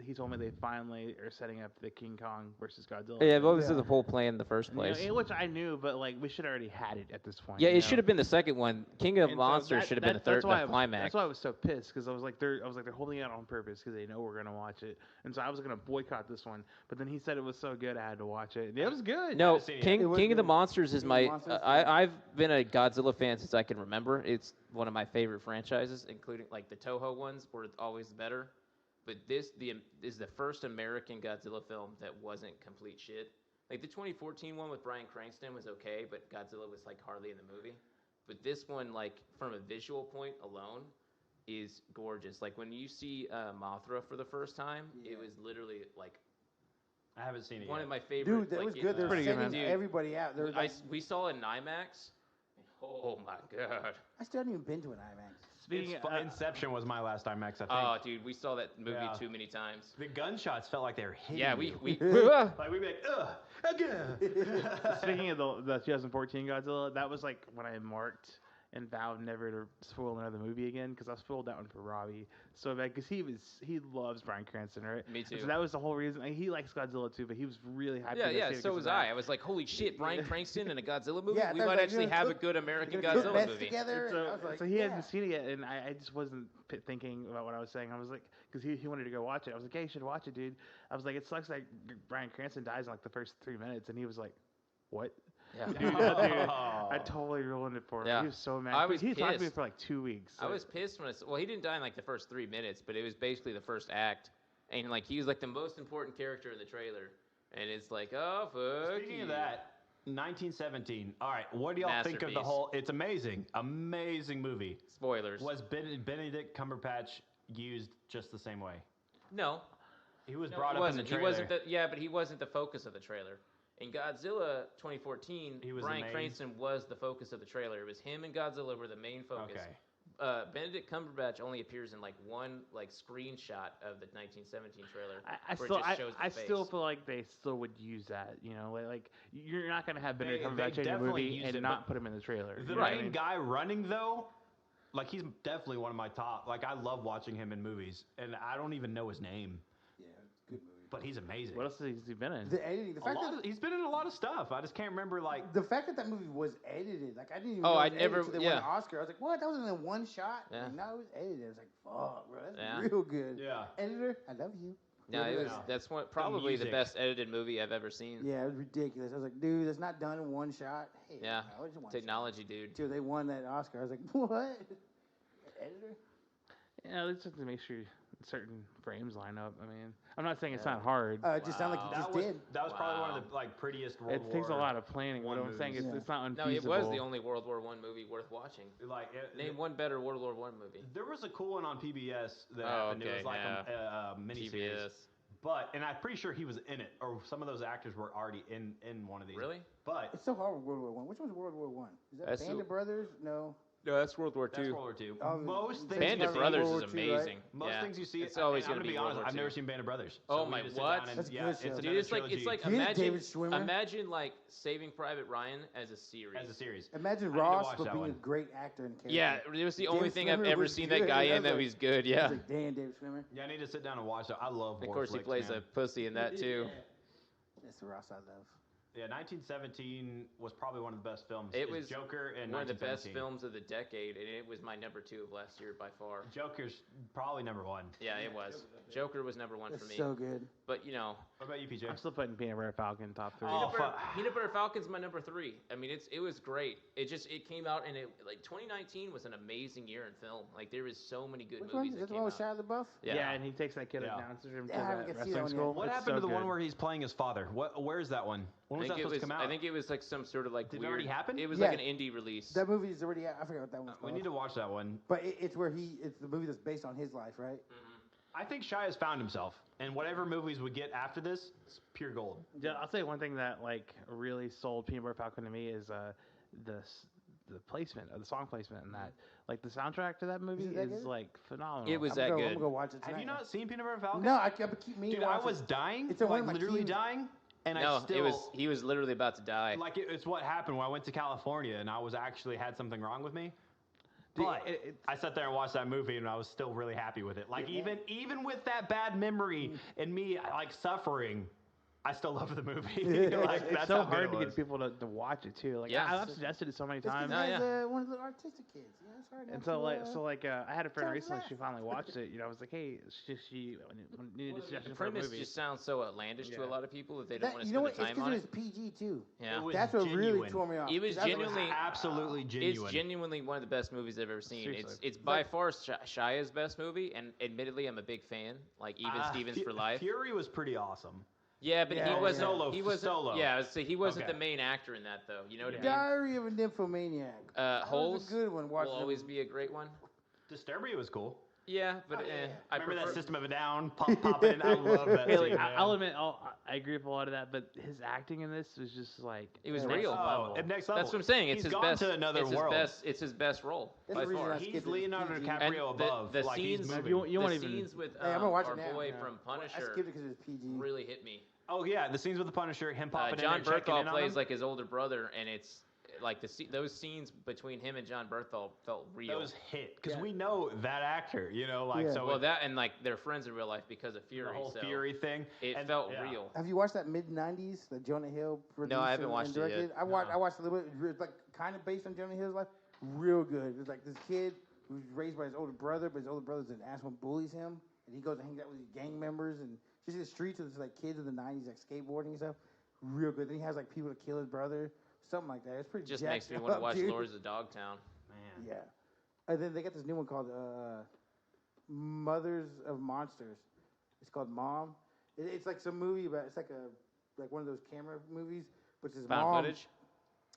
he told me they finally are setting up the King Kong versus Godzilla. Yeah, thing. what was Yeah. the whole plan in the first You know, place? which I knew, but like we should have already had it at this point. Yeah, you it know? should have been the second one. King of And so Monsters that- should have been the that- third, that's why the climax. That's why I was so pissed because I was like they're holding it out on purpose because they know we're gonna watch it, and so I was gonna boycott this one. But then he said it was so good I had to watch it. It was good. No, seen it. King It was King of the good. Monsters is King of my. the Monsters, I've been a Godzilla fan since I can remember. It's one of my favorite franchises, including like the Toho ones were always better. But this is the first American Godzilla film that wasn't complete shit. Like the 2014 one with Bryan Cranston was okay, but Godzilla was like hardly in the movie. But this one, like from a visual point alone, is gorgeous. Like when you see Mothra for the first time, it was literally like I haven't seen it one yet. of my favorite. Dude, that like, was good. They're pretty good, sending man. everybody out. They're like, we saw it in IMAX. Oh my god! I still haven't even been to an IMAX. Speaking Inception was my last IMAX, I think. Oh, dude, we saw that movie Yeah. too many times. The gunshots felt like they were hitting Yeah, you. we Like we'd be like, ugh, again. Speaking of the 2014 Godzilla, that was like when I marked and vowed never to spoil another movie again because I spoiled that one for Robbie so bad because he loves Bryan Cranston, right? Me And too. so that was the whole reason. Like, he likes Godzilla too, but he was really happy. yeah, to yeah. see it So 'cause was of that. I. I was like, holy shit, Bryan Cranston in a Godzilla movie. Yeah, I We thought, might like, actually you're gonna have a cook- good American You're gonna cook Godzilla mess movie. together. And and I was like, so he yeah. hadn't seen it yet, and I just wasn't thinking about what I was saying. I was like, because he wanted to go watch it. I was like, hey, you should watch it, dude. I was like, it sucks like Bryan Cranston dies in like the first 3 minutes, and he was like, what? Yeah. Dude, I totally ruined it for him. Yeah. He was so mad. I was he talked to me pissed. for like 2 weeks. I was pissed when well, he didn't die in like the first 3 minutes, but it was basically the first act, and like he was like the most important character in the trailer, and it's like, oh fuck. Speaking you. of that, 1917. All right, what do y'all think of the Masterpiece. whole? It's amazing, amazing movie. Spoilers. Was Benedict Cumberbatch used just the same way? No, He was no, brought he up wasn't. in the trailer. He wasn't. Yeah, but he wasn't the focus of the trailer. In Godzilla 2014, He was the Bryan main- Cranston was the focus of the trailer. It was him and Godzilla were the main focus. Okay. Benedict Cumberbatch only appears in like one like screenshot of the 1917 trailer. I where it still, just shows the I face. still feel like they still would use that. You know, like you're not gonna have Benedict They Cumberbatch in your definitely movie used and it, not but put him in the trailer. The you know what I main mean? guy running though, like he's definitely one of my top. Like I love watching him in movies, and I don't even know his name, Yeah, it's a good movie. but he's amazing. What else has he been in? The editing, the fact that He's been in a lot of stuff. I just can't remember like. the fact that movie was edited, like I didn't even Oh, know I it was never- edited till they yeah. won an Oscar. I was like, what? That was in one shot? Yeah. Like, no, it was edited. I was like, fuck, bro, that's Yeah. real good. Yeah. Editor, I love you. No, it was Yeah. that's one probably the music. best edited movie I've ever seen. Yeah, it was ridiculous. I was like, dude, that's not done in one shot. Hey, Yeah. no, it's one Technology, dude. Shot. Till they won that Oscar, I was like, what? Editor? Yeah, it's just to make sure certain frames line up. I mean, I'm not saying it's Yeah. not hard. It just sounded like you That just was did. that was probably one Wow. of the like prettiest World It War. takes a lot of planning. What One I'm saying is movies. it's not No, unfeasible. it was the only World War One movie worth watching. Like Name one better World War One movie. There was a cool one on PBS that Oh, happened. It okay, was like yeah. a mini series. PBS. But and I'm pretty sure he was in it, or some of those actors were already in one of these. Really? But It's so hard with World War One. Which one's World War One? Is that That's Band the- of Brothers? No. No, that's World War that's Two. World War II. Oh, Most things Band you of see- Brothers World is War II, right? amazing. Most Yeah. things you see, It's always I'm gonna gonna be be World honest. War I've never II. seen Band of Brothers. Oh we my, need to sit what? down and- That's yeah, good it's show. another Dude, it's like trilogy. You need imagine David Schwimmer? imagine like Saving Private Ryan as a series. as a series. Imagine I need to Ross, watch but that being a one. great actor and character. Yeah, it was the only David thing I've Schwimmer ever was seen good. that guy I in was that like- he's good. I Yeah. was like, damn, David Schwimmer. Yeah, I need to sit down and watch that. I love. Of war course, he flicks, plays man. a pussy in that too. That's the Ross I love. Yeah, 1917 was probably one of the best films. It It's was Joker and one of the best 1917. films of the decade, and it was my number 2 of last year by far. Joker's probably number 1. Yeah, it was. Joker was number 1 for It's me. so good. But you know, What about you, PJ? I'm still putting Peanut Butter Falcon top 3. Oh, Peanut Butter Falcon's my number 3. I mean, it was great. It came out and 2019 was an amazing year in film. Like there was so many good Which one? movies Is that that the came one with out. Shia LaBeouf? Yeah, and he takes that kid Yeah. with Down syndrome to Yeah, I haven't that seen that wrestling one yet. school. What It's happened so to the one good. where he's playing his father? Where's that one? When was that supposed to come out? I think it was like some sort of like Did it weird. already happen? It was Yeah. like an indie release. That movie is already out. I forgot what that one's called. We need to watch that one. But it's where it's the movie that's based on his life, right? I think Shia has found himself, and whatever movies we get after this, it's pure gold. Yeah, I'll say one thing that like really sold Peanut Butter Falcon to me is the placement of the song placement in that. Like the soundtrack to that movie it that is good? like phenomenal. It was I'm that gonna go, good. I'm gonna go watch it tonight. Have you not seen Peanut Butter Falcon? No, I keep meaning Dude, to I watch was it. dying, It's on one like of my literally teams. dying, and I No, still he was literally about to die. like it's what happened when I went to California and I was actually had something wrong with me. Dude, But I sat there and watched that movie and I was still really happy with it. Like even with that bad memory and me like suffering, I still love the movie. Like, it's that's so how good hard it to was. get people to watch it too. Like Yeah. I've suggested it so many It's 'cause times. No, he has, yeah. one of the artistic kids. Yeah, it's hard And not so like I had a friend Tell recently. us. She finally watched it. You know, I was like, hey, she needed a The suggestion for a premise movie. just sounds so outlandish to Yeah. a lot of people that they don't that, want to you know spend what? the It's time on because it. it was PG too. Yeah. It was That's what really genuine. tore me off. It was That's what- genuinely Absolutely genuine. It's genuinely one of the best movies I've ever seen. Seriously. It's by far Shia's best movie, and admittedly, I'm a big fan. Like even Stevens for life. Fury was pretty awesome. Yeah, but Yeah, he wasn't. Solo- He wasn't. Solo. Yeah, so he wasn't Okay. the main actor in that, though. You know what I mean? Diary of a Nymphomaniac. That was Holes a good one. Watch will them. always be a great one. Disturbia was cool. Yeah, but I Remember prefer. that System of a Down popping? I love that. Hey, like, scene, man. I'll admit, I agree with a lot of that, but his acting in this was just like It was next real. level. At next level. That's what I'm saying. It's He's his gone best. to another it's world. His best. It's his best role That's by the reason far. I He's skipped it. Leonardo PG. DiCaprio And above. the like scenes- he's If moving. you The won't even. scenes with Hey, I'm gonna watch our it now. boy Yeah. from I Punisher skipped it because it was PG. really hit me. Oh yeah, the scenes with the Punisher, him popping John in there, checking Berthal in on plays him. like his older brother, and it's like those scenes between him and John Berthal felt real. Those hit because Yeah. we know that actor. You know, like Yeah. so. Well, that and like they're friends in real life because of Fury. the whole so Fury thing. It and- felt yeah. real. Have you watched that mid-90s that Jonah Hill produced? No, I haven't and watched it yet. directed? I watched a little bit. It's like kind of based on Jonah Hill's life. Real good. It's like this kid who's raised by his older brother, but his older brother's an asshole and bullies him, and he goes and hangs out with these gang members and just in the streets with like kids in the '90s, like skateboarding and stuff. Real good. Then he has like people to kill his brother, something like that. It's pretty. Just jacked makes me want to up, watch dude. Lords of Dogtown. Man. Yeah. And then they got this new one called Mothers of Monsters. It's called Mom. It's like some movie about. It's like one of those camera movies, but it's his Found mom. footage.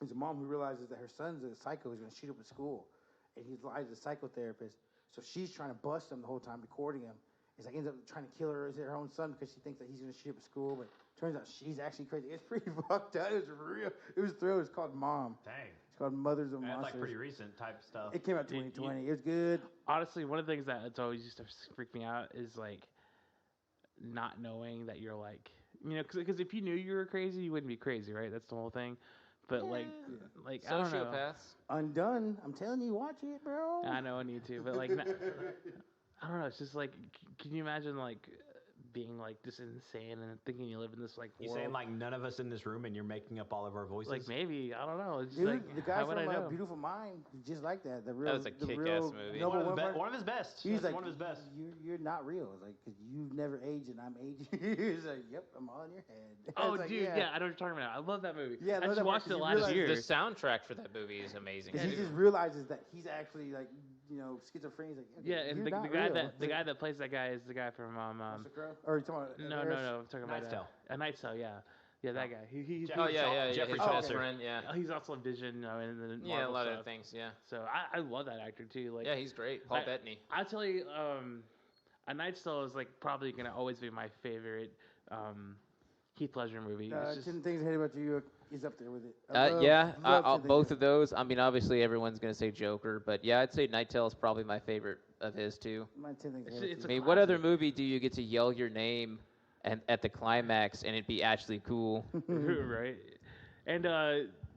It's a mom who realizes that her son's a psycho who's going to shoot up a school, and he's lies as a psychotherapist. So she's trying to bust him the whole time, recording him. It's like ends up trying to kill her own son because she thinks that he's going to shoot up a school, but turns out she's actually crazy. It's pretty fucked up. It was real. It was thrilling. It's called Mom. Dang. It's called Mothers of That's Monsters. like pretty recent type stuff. It came out Dude, 2020. It was good. Honestly, one of the things that it's always used to freak me out is like not knowing that you're like, you know, because if you knew you were crazy, you wouldn't be crazy, right? That's the whole thing. But like I don't know. Sociopaths. Undone. I'm telling you, watch it, bro. I know I need to, but like, I don't know. It's just like, can you imagine like being like just insane and thinking you live in this like You world? saying like none of us in this room and you're making up all of our voices? Like maybe I don't know. It's just Dude, like the guy how would I from know? Beautiful Mind, he's just like that. The real, was a the kick-ass real movie. Noble one, of the Woman. one of his best. He's That's like, one of his best. You're not real. Like, cause you've never aged and I'm aging. He's like, yep, I'm all in your head. Oh, It's like, dude, yeah. I know what you're talking about. I love that movie. Yeah, I I love just that watched movie it 'cause you last realize The year. soundtrack for that movie is amazing. Because he too. just realizes that he's actually like, schizophrenia. He's like, okay, Yeah, and you're the not guy real. that plays that guy is the guy from Russell Crowe? Or you talking about no, I'm talking about Knight's Tale. A Knight's Tale, yeah, that guy. He's Oh yeah, Jeffrey his best Chaucer. friend, yeah. he's also in Vision, you know, and the Yeah, a Marvel lot stuff. of things, yeah. So I love that actor too. Like Yeah, he's great. Paul Bettany. I tell you, A Knight's Tale is like probably gonna always be my favorite Heath Ledger movie. It's just, 10 Things I Hate About You is up there with it. Both of those. I mean, obviously everyone's gonna say Joker, but yeah, I'd say Night Tale is probably my favorite of his too. My 10 Things I It's- Hate it's About I You. mean, what other movie do you get to yell your name and at the climax and it be actually cool? right? And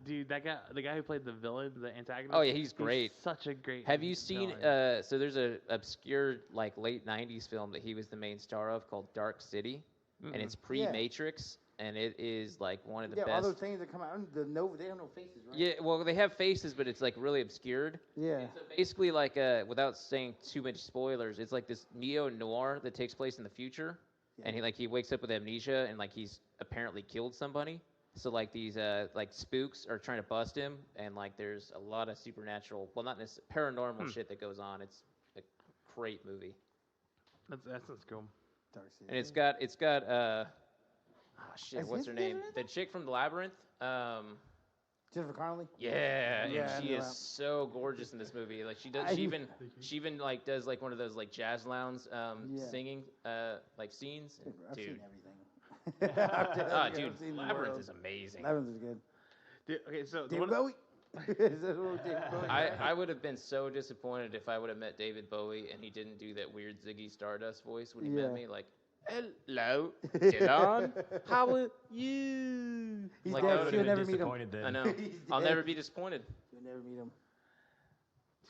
dude, the guy who played the villain, the antagonist. Oh, yeah, he's great. Such a great. Have you seen? villain. So there's a obscure like late '90s film that he was the main star of called Dark City, and it's pre-Matrix. and it is like one of the Yeah, best. all those things that come out. They have no faces, right? Yeah, well, they have faces, but it's like really obscured. Yeah. So basically, like, without saying too much spoilers, it's like this neo noir that takes place in the future, and he wakes up with amnesia, and like he's apparently killed somebody. So like these like spooks are trying to bust him, and like there's a lot of supernatural, well, not necessarily paranormal shit that goes on. It's a great movie, That's cool. Dark City. and it's got oh shit, Is what's her Disney name? in it? The chick from Labyrinth. Jennifer Connelly. Yeah, Yeah, I and she know is that. so gorgeous in this movie. Like she even like does like one of those like jazz lounge singing like scenes. I've Dude, seen everything. dude, Labyrinth is amazing. Labyrinth is good. Okay, so the David one, Bowie. Is that who David Bowie? I would have been so disappointed if I would have met David Bowie and he didn't do that weird Ziggy Stardust voice when he met me. Like, hello, Dylan, how are you? He's Like, dead. that would've You'll been never meet him. disappointed then. I know. He's I'll dead. never be disappointed. You'll never meet him.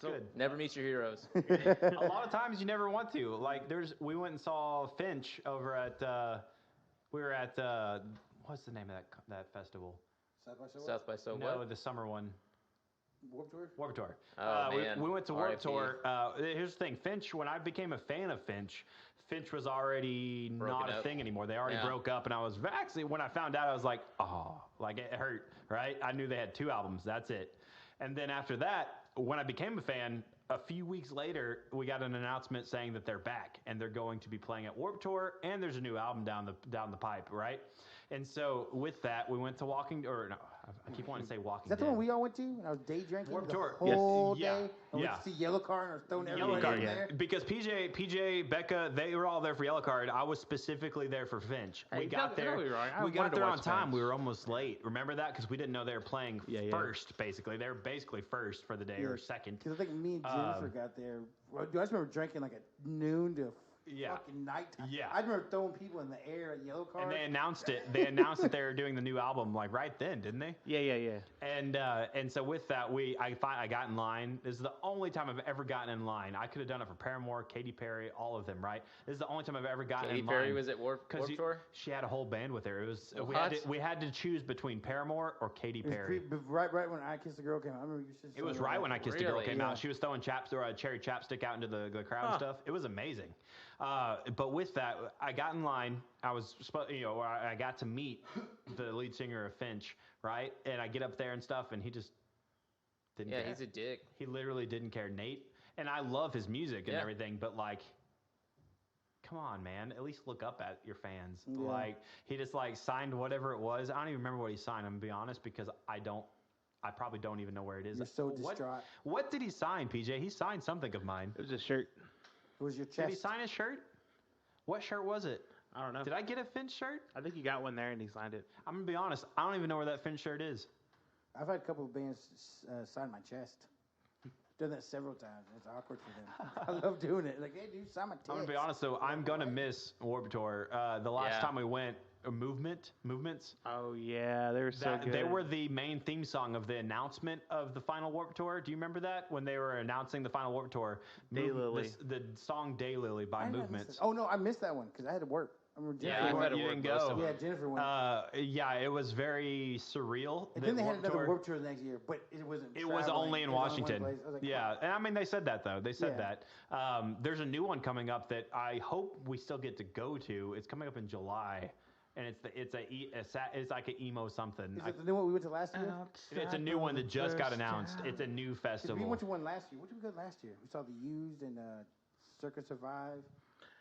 Good. Never meet your heroes. A lot of times you never want to. Like we went and saw Finch over at we were at what's the name of that festival? South by So No, what? the summer one. Warped Tour? Warped Tour. Oh, man. We went to Warped RIP. Tour. Here's the thing, Finch. When I became a fan of Finch, Finch was already not a up. thing anymore. They already broke up, and I was actually when I found out, I was like, oh, like it hurt, right? I knew they had 2 albums. That's it. And then after that, when I became a fan, a few weeks later, we got an announcement saying that they're back and they're going to be playing at Warped Tour, and there's a new album down the pipe, right? And so with that, we went to I keep wanting to say Walking Is that Dead. the one we all went to? And I was day drinking Warped the Tour. whole Yes. day. And we went to see Yellow Card and I was throwing Yellow everybody Card, in there. because PJ, Becca, they were all there for Yellow Card. I was specifically there for Finch. Hey, We got tell there. me wrong. I We got wanted to there on watch time. Finch. We were almost late. Remember that? Because we didn't know they were playing Yeah. first. Basically, they were basically first for the day or second. Because I think me and Jennifer got there. Well, dude, I just remember drinking like at noon to Yeah. fucking nighttime. Yeah. I remember throwing people in the air at Yellow Card. And they announced it. They announced that they were doing the new album like right then, didn't they? Yeah. And so with that, I got in line. This is the only time I've ever gotten in line. I could have done it for Paramore, Katy Perry, all of them, right? This is the only time I've ever gotten Katy in line. Perry was at Warped Tour? She had a whole band with her. It was What? we had to choose between Paramore or Katy It was Perry. right when I Kissed a Girl came out. I remember you said It was something right like when that. I Kissed a Girl Really? came Yeah. out. She was throwing cherry chapstick out into the crowd and stuff. It was amazing. But with that, I got in line. I got to meet the lead singer of Finch, right? And I get up there and stuff, and he just didn't care. Yeah, he's a dick. He literally didn't care, Nate. And I love his music and everything, but like, come on, man. At least look up at your fans. Yeah. Like, he just like signed whatever it was. I don't even remember what he signed. I'm gonna be honest because I probably don't even know where it is. You're so distraught. What did he sign, PJ? He signed something of mine. It was a shirt. It was your Did he chest. sign his shirt? What shirt was it? I don't know. Did I get a Finch shirt? I think you got one there and he signed it. I'm gonna be honest. I don't even know where that Finch shirt is. I've had a couple of bands sign my chest. Done that several times. It's awkward for them. I love doing it. Like, hey, dude, sign my tits. I'm gonna be honest though. I'm gonna miss Warped Tour. The last time we went, Movements. Oh yeah, they were so good. They were the main theme song of the announcement of the final Warped Tour. Do you remember that when they were announcing the final Warped Tour? Daylily. The song "Daylily" by I didn't miss Movements. it. Oh no, I missed that one because I had to work. I remember Yeah, Jennifer you went. had to You work didn't most go. of Yeah, them. Jennifer went. Yeah, it was very surreal. And that then they had Warped another Tour- Warped Tour the next year, but it wasn't. It was traveling. only in It was Washington. one place. I was like, Yeah, and I mean they said that though. They said Yeah. that. There's a new one coming up that I hope we still get to go to. It's coming up in July, and it's like an emo something. Is it the new one we went to last year? It's a new one that just got announced. It's a new 'Cause festival. we went to one last year. What did we go last year? We saw the Used and Circus Survive.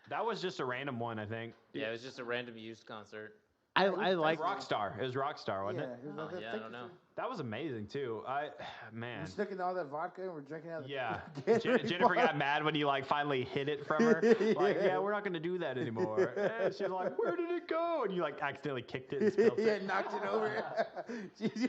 That was just a random one, I think. Yeah, it was just a random used concert. I It like was Rockstar. It was Rockstar, wasn't Yeah, it? it was like, Yeah, I don't know. That was amazing too. Man. We snuck in all that vodka and we're drinking out of the Yeah, Gatorade Jennifer got bottle. mad when you like finally hid it from her. Like, yeah, we're not gonna do that anymore. And she's like, where did it go? And you like accidentally kicked it and spilled Yeah, it. knocked it over. Jeez.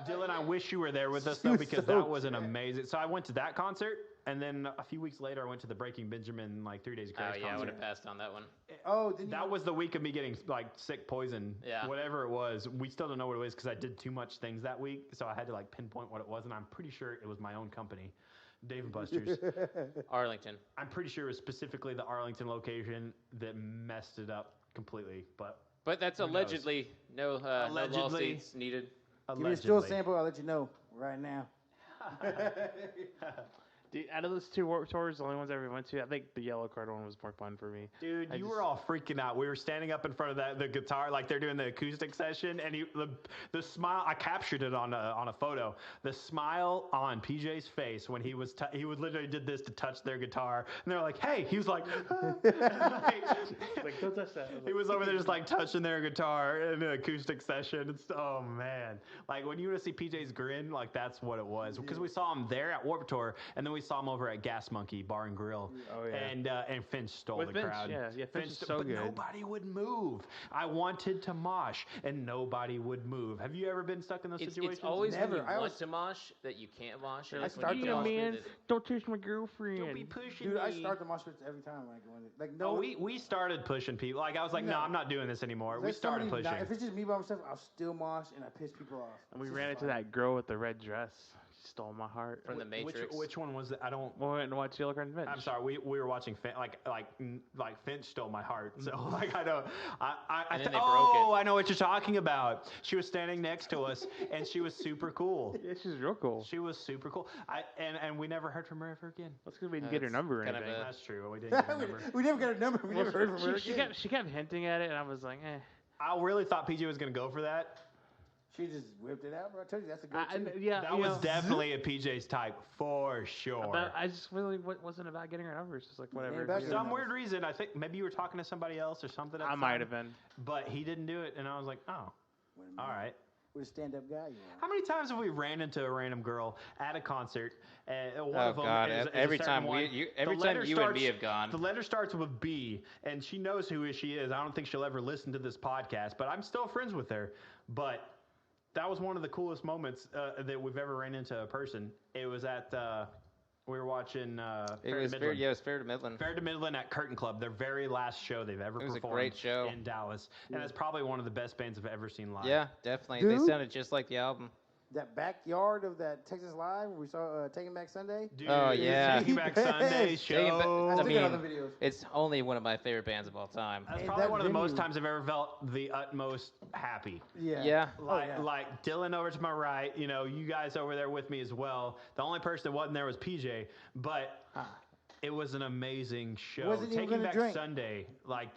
Dylan, I wish you were there with us She though was because so that was an amazing. So I went to that concert, and then a few weeks later I went to the Breaking Benjamin like 3 Days of Oh Grace yeah, I would concert. have passed on that one. Oh, then That was the week of me getting like sick poison, Yeah. whatever it was. We still don't know what it was because I did too much things that week, so I had to like pinpoint what it was, and I'm pretty sure it was my own company, Dave and Buster's. Arlington. I'm pretty sure it was specifically the Arlington location that messed it up completely, but But that's Who knows? allegedly no Allegedly. lawsuits needed. Give me a still sample. I'll let you know right now. Dude, out of those two Warped Tours, the only ones I ever went to, I think the yellow card one was more fun for me. Dude, I you just- were all freaking out. We were standing up in front of the guitar, like they're doing the acoustic session, and the smile. I captured it on a photo. The smile on PJ's face when he was he would literally did this to touch their guitar, and they're like, "Hey," he was like, Like, don't touch that. I was he like, was over there just like touching their guitar in an acoustic session. It's oh man, like when you want to see PJ's grin, like that's what it was. Because we saw him there at Warped Tour, and then we saw him over at Gas Monkey Bar and Grill. Oh, yeah. And Finch stole With the Finch, crowd. yeah, Finch is so but good. nobody would move. I wanted to mosh, and nobody would move. Have you ever been stuck in those situations? It's always Never. when you I want was- to mosh that you can't mosh. They're and like, it's when you started yeah, mosh mosh man, that it- don't touch my girlfriend. Don't be pushing Dude, me. I start the mosh pits every time when I go in. Like no, Oh, we started pushing people. Like I was like, no, No. I'm not doing this anymore. We there's started somebody pushing. If it's just me by myself, I'll still mosh and I piss people off. And we It's ran just into fun. that girl with the red dress. She stole my heart. from the Matrix. Which one was it? I don't. We went and watched Yellow Card and Finch. I'm sorry. We were watching like Finch stole my heart. So like I don't. And then they broke it. I know what you're talking about. She was standing next to us, and she was super cool. Yeah, she's real cool. She was super cool. And we never heard from her ever again. That's because we didn't get her number or kind of anything. a- That's true. We didn't get her number. we never got a number. We never heard from her She again. kept hinting at it, and I was like, eh. I really thought PJ was gonna go for that. She just whipped it out, bro. I told you that's a good Yeah, That you was know, definitely a PJ's type for sure. But I just really wasn't about getting her number. It's just like whatever. about you your know. Some weird reason, I think maybe you were talking to somebody else or something. at I the might time, have been. But he didn't do it, and I was like, oh, all right. What a stand-up guy you are. How many times have we ran into a random girl at a concert? One Oh of them God! is a Every certain time one. every The time letter you and me have gone. The letter starts with B, and she knows who she is. I don't think she'll ever listen to this podcast, but I'm still friends with her. But that was one of the coolest moments that we've ever ran into a person. It was at we were watching It Fair to was Midland. it was fair to Midland. Fair to Midland at Curtain Club, their very last show they've ever It was a performed great show. in Dallas, and it's probably one of the best bands I've ever seen live. Yeah, definitely. Dude. They sounded just like the album. That backyard of that Texas Live where we saw Taking Back Sunday. Dude, Oh, yeah. Taking Back Sunday Yes. show. Taking Back- I I still got mean, other videos. It's only one of my favorite bands of all time. That's Hey, probably that one of the most venue- times I've ever felt the utmost happy. Yeah. Yeah. Like, yeah. like Dylan over to my right, you know, you guys over there with me as well. The only person that wasn't there was PJ, but it was an amazing show. Wasn't even Taking gonna Back drink. Sunday, like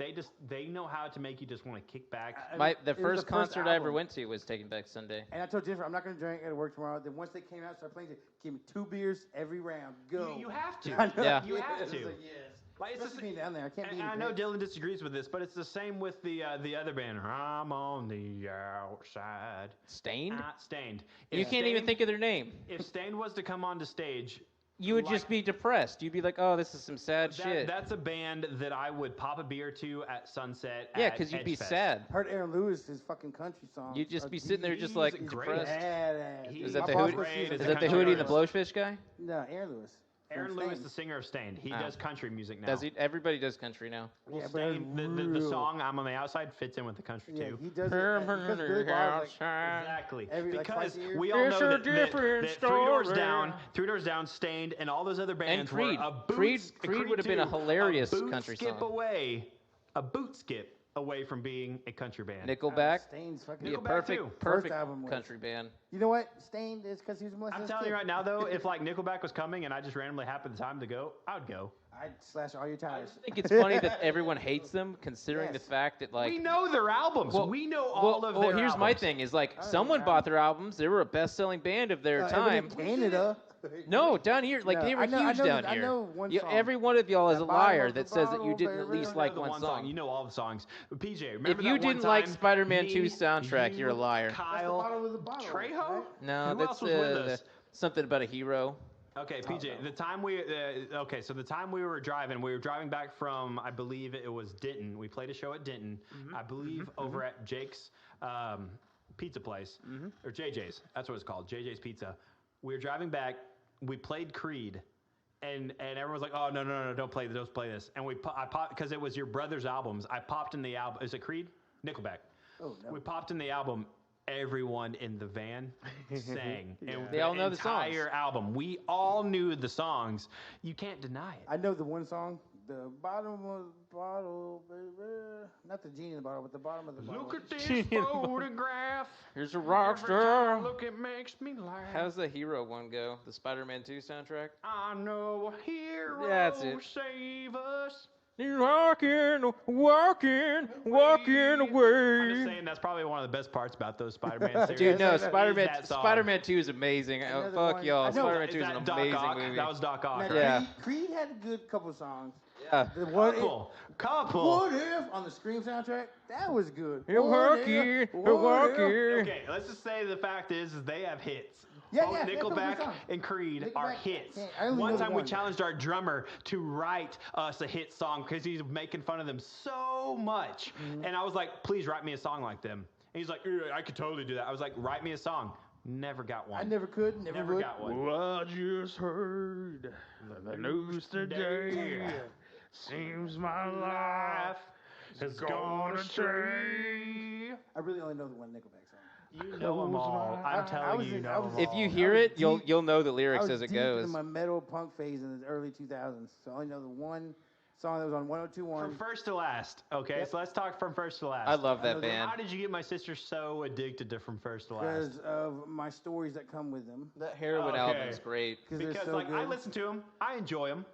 they know how to make you just want to kick back. I- The it was the first first concert I ever album. went to was Taking Back Sunday. And I told Jennifer, I'm not going to drink. I got to work tomorrow. Then once they came out, started playing, give me 2 beers every round. Go. You have to. I know. Yeah. You have Yes. to. I was like, yes. Like, it's the Especially being down there. I can't be And in I know the Dylan disagrees with this, but it's the same with the other band. I'm on the outside. Stained? Stained. You If can't even Stained- think of their name. If Stained was to come onto stage, You would like- just be depressed. You'd be like, "Oh, this is some sad shit." that's a band that I would pop a beer to at Sunset. Yeah, because because you'd be sad. Heard Aaron Lewis, his fucking country song. You'd just Or be sitting there just he's like great. depressed. Badass. He- Is that My the boss Hootie? goes see him. Is Is a that the country Hootie and the artist. Blowfish guy? No, Aaron Lewis. from Aaron Lewis, Stained. the singer of Stained, he Oh. does country music now. Does he? Everybody does country now. Well, Yeah, but Stained, the real- song "I'm on the Outside" fits in with the country Yeah, too. he does it. Because Billy Bob's like, Exactly. Every, like, because twice a year. we all It's know a that different Three Doors Down, Stained, and all those other bands Creed. were a boot, Creed would have been a too, hilarious boot country skip song. a boot skip away from being a country band. Nickelback. Stained's fucking. Be a Nickelback, perfect, too. perfect album was- country band. You know what? Stained is because he was molested. I'm as a telling kid. you right now, though, if like Nickelback was coming and I just randomly happened the time to go, I would go. I'd slash all your tires. I think it's funny that everyone hates them, considering the Yes. fact that like. We know their albums. We know all of their Well, here's my albums. thing: is like Oh, someone yeah. bought their albums. They were a best-selling band of their Everybody time. in Canada. No, down here, like No, they were I know- huge down I here. know one You- song. every one of y'all is That a bottom liar of the that says that you bottle, didn't at baby. least You know like the one song. You know all the songs. But PJ, remember If you that one didn't like time Spider-Man 2 me, soundtrack, you, you're a liar. That's the Kyle, bottom of the bottle, Trejo? right? No, Who that's else was with us? something about a hero. Okay, PJ. The time so the time we were driving back from, I believe it was Denton. We played a show at Denton, I believe, over at Jake's pizza place, or JJ's. That's what it's called, JJ's Pizza. We were driving back. We played Creed, and everyone was like, "Oh no, don't play this." And I popped because it was your brother's albums. I popped in the album. Is it Creed? Nickelback. Oh, no. We popped in the album. Everyone in the van sang. And They all know the songs. entire album. We all knew the songs. You can't deny it. I know the one song. The bottom of the bottle, baby. not the genie in the bottle, but the bottom of the bottle. Look at this photograph. Here's a rock Every time I star. look, it makes me laugh. How's the hero one go? The Spider-Man 2 soundtrack? I know a hero That's it. save us. Walking, walking, walking I'm just away. saying that's probably one of the best parts about those Spider-Man series. Dude, no, is Spider-Man. that song. Spider-Man 2 is amazing. Another Fuck one- y'all. I know. Spider-Man Is 2 is that an Doc amazing Ock? movie. That was Doc Ock. Now, right? Yeah. Creed had a good couple songs. Yeah. The what Couple. What if on the Scream soundtrack? That was good. You're What walking, if? you're What if? walking. Okay, let's just say the fact is they have hits. Yeah, Both yeah, they're good Nickelback songs. and Creed are Nickelback, hits. I only One know time we one. challenged our drummer to write us a hit song because he's making fun of them so much. Mm-hmm. And I was like, please write me a song like them. And he's like, "Yeah, I could totally do that. I was like, write me a song. Never got one. I never could, never would. got one. Well, I just heard the news today. Seems my life has gone astray. I really only know the one Nickelback song. You know them all. I'm telling you, you know them If all. you hear it, you'll know the I lyrics was as it deep goes. in my metal punk phase in the early 2000s, so I only know the one song that was on From 1021. first to last. Okay, Yep. so let's talk from first to last. I love I that know that. band. How did you get my sister so addicted to From First to Last? Because of my stories that come with them. That heroin Okay. album's great. They're Because so like I good. listen to them, I enjoy them,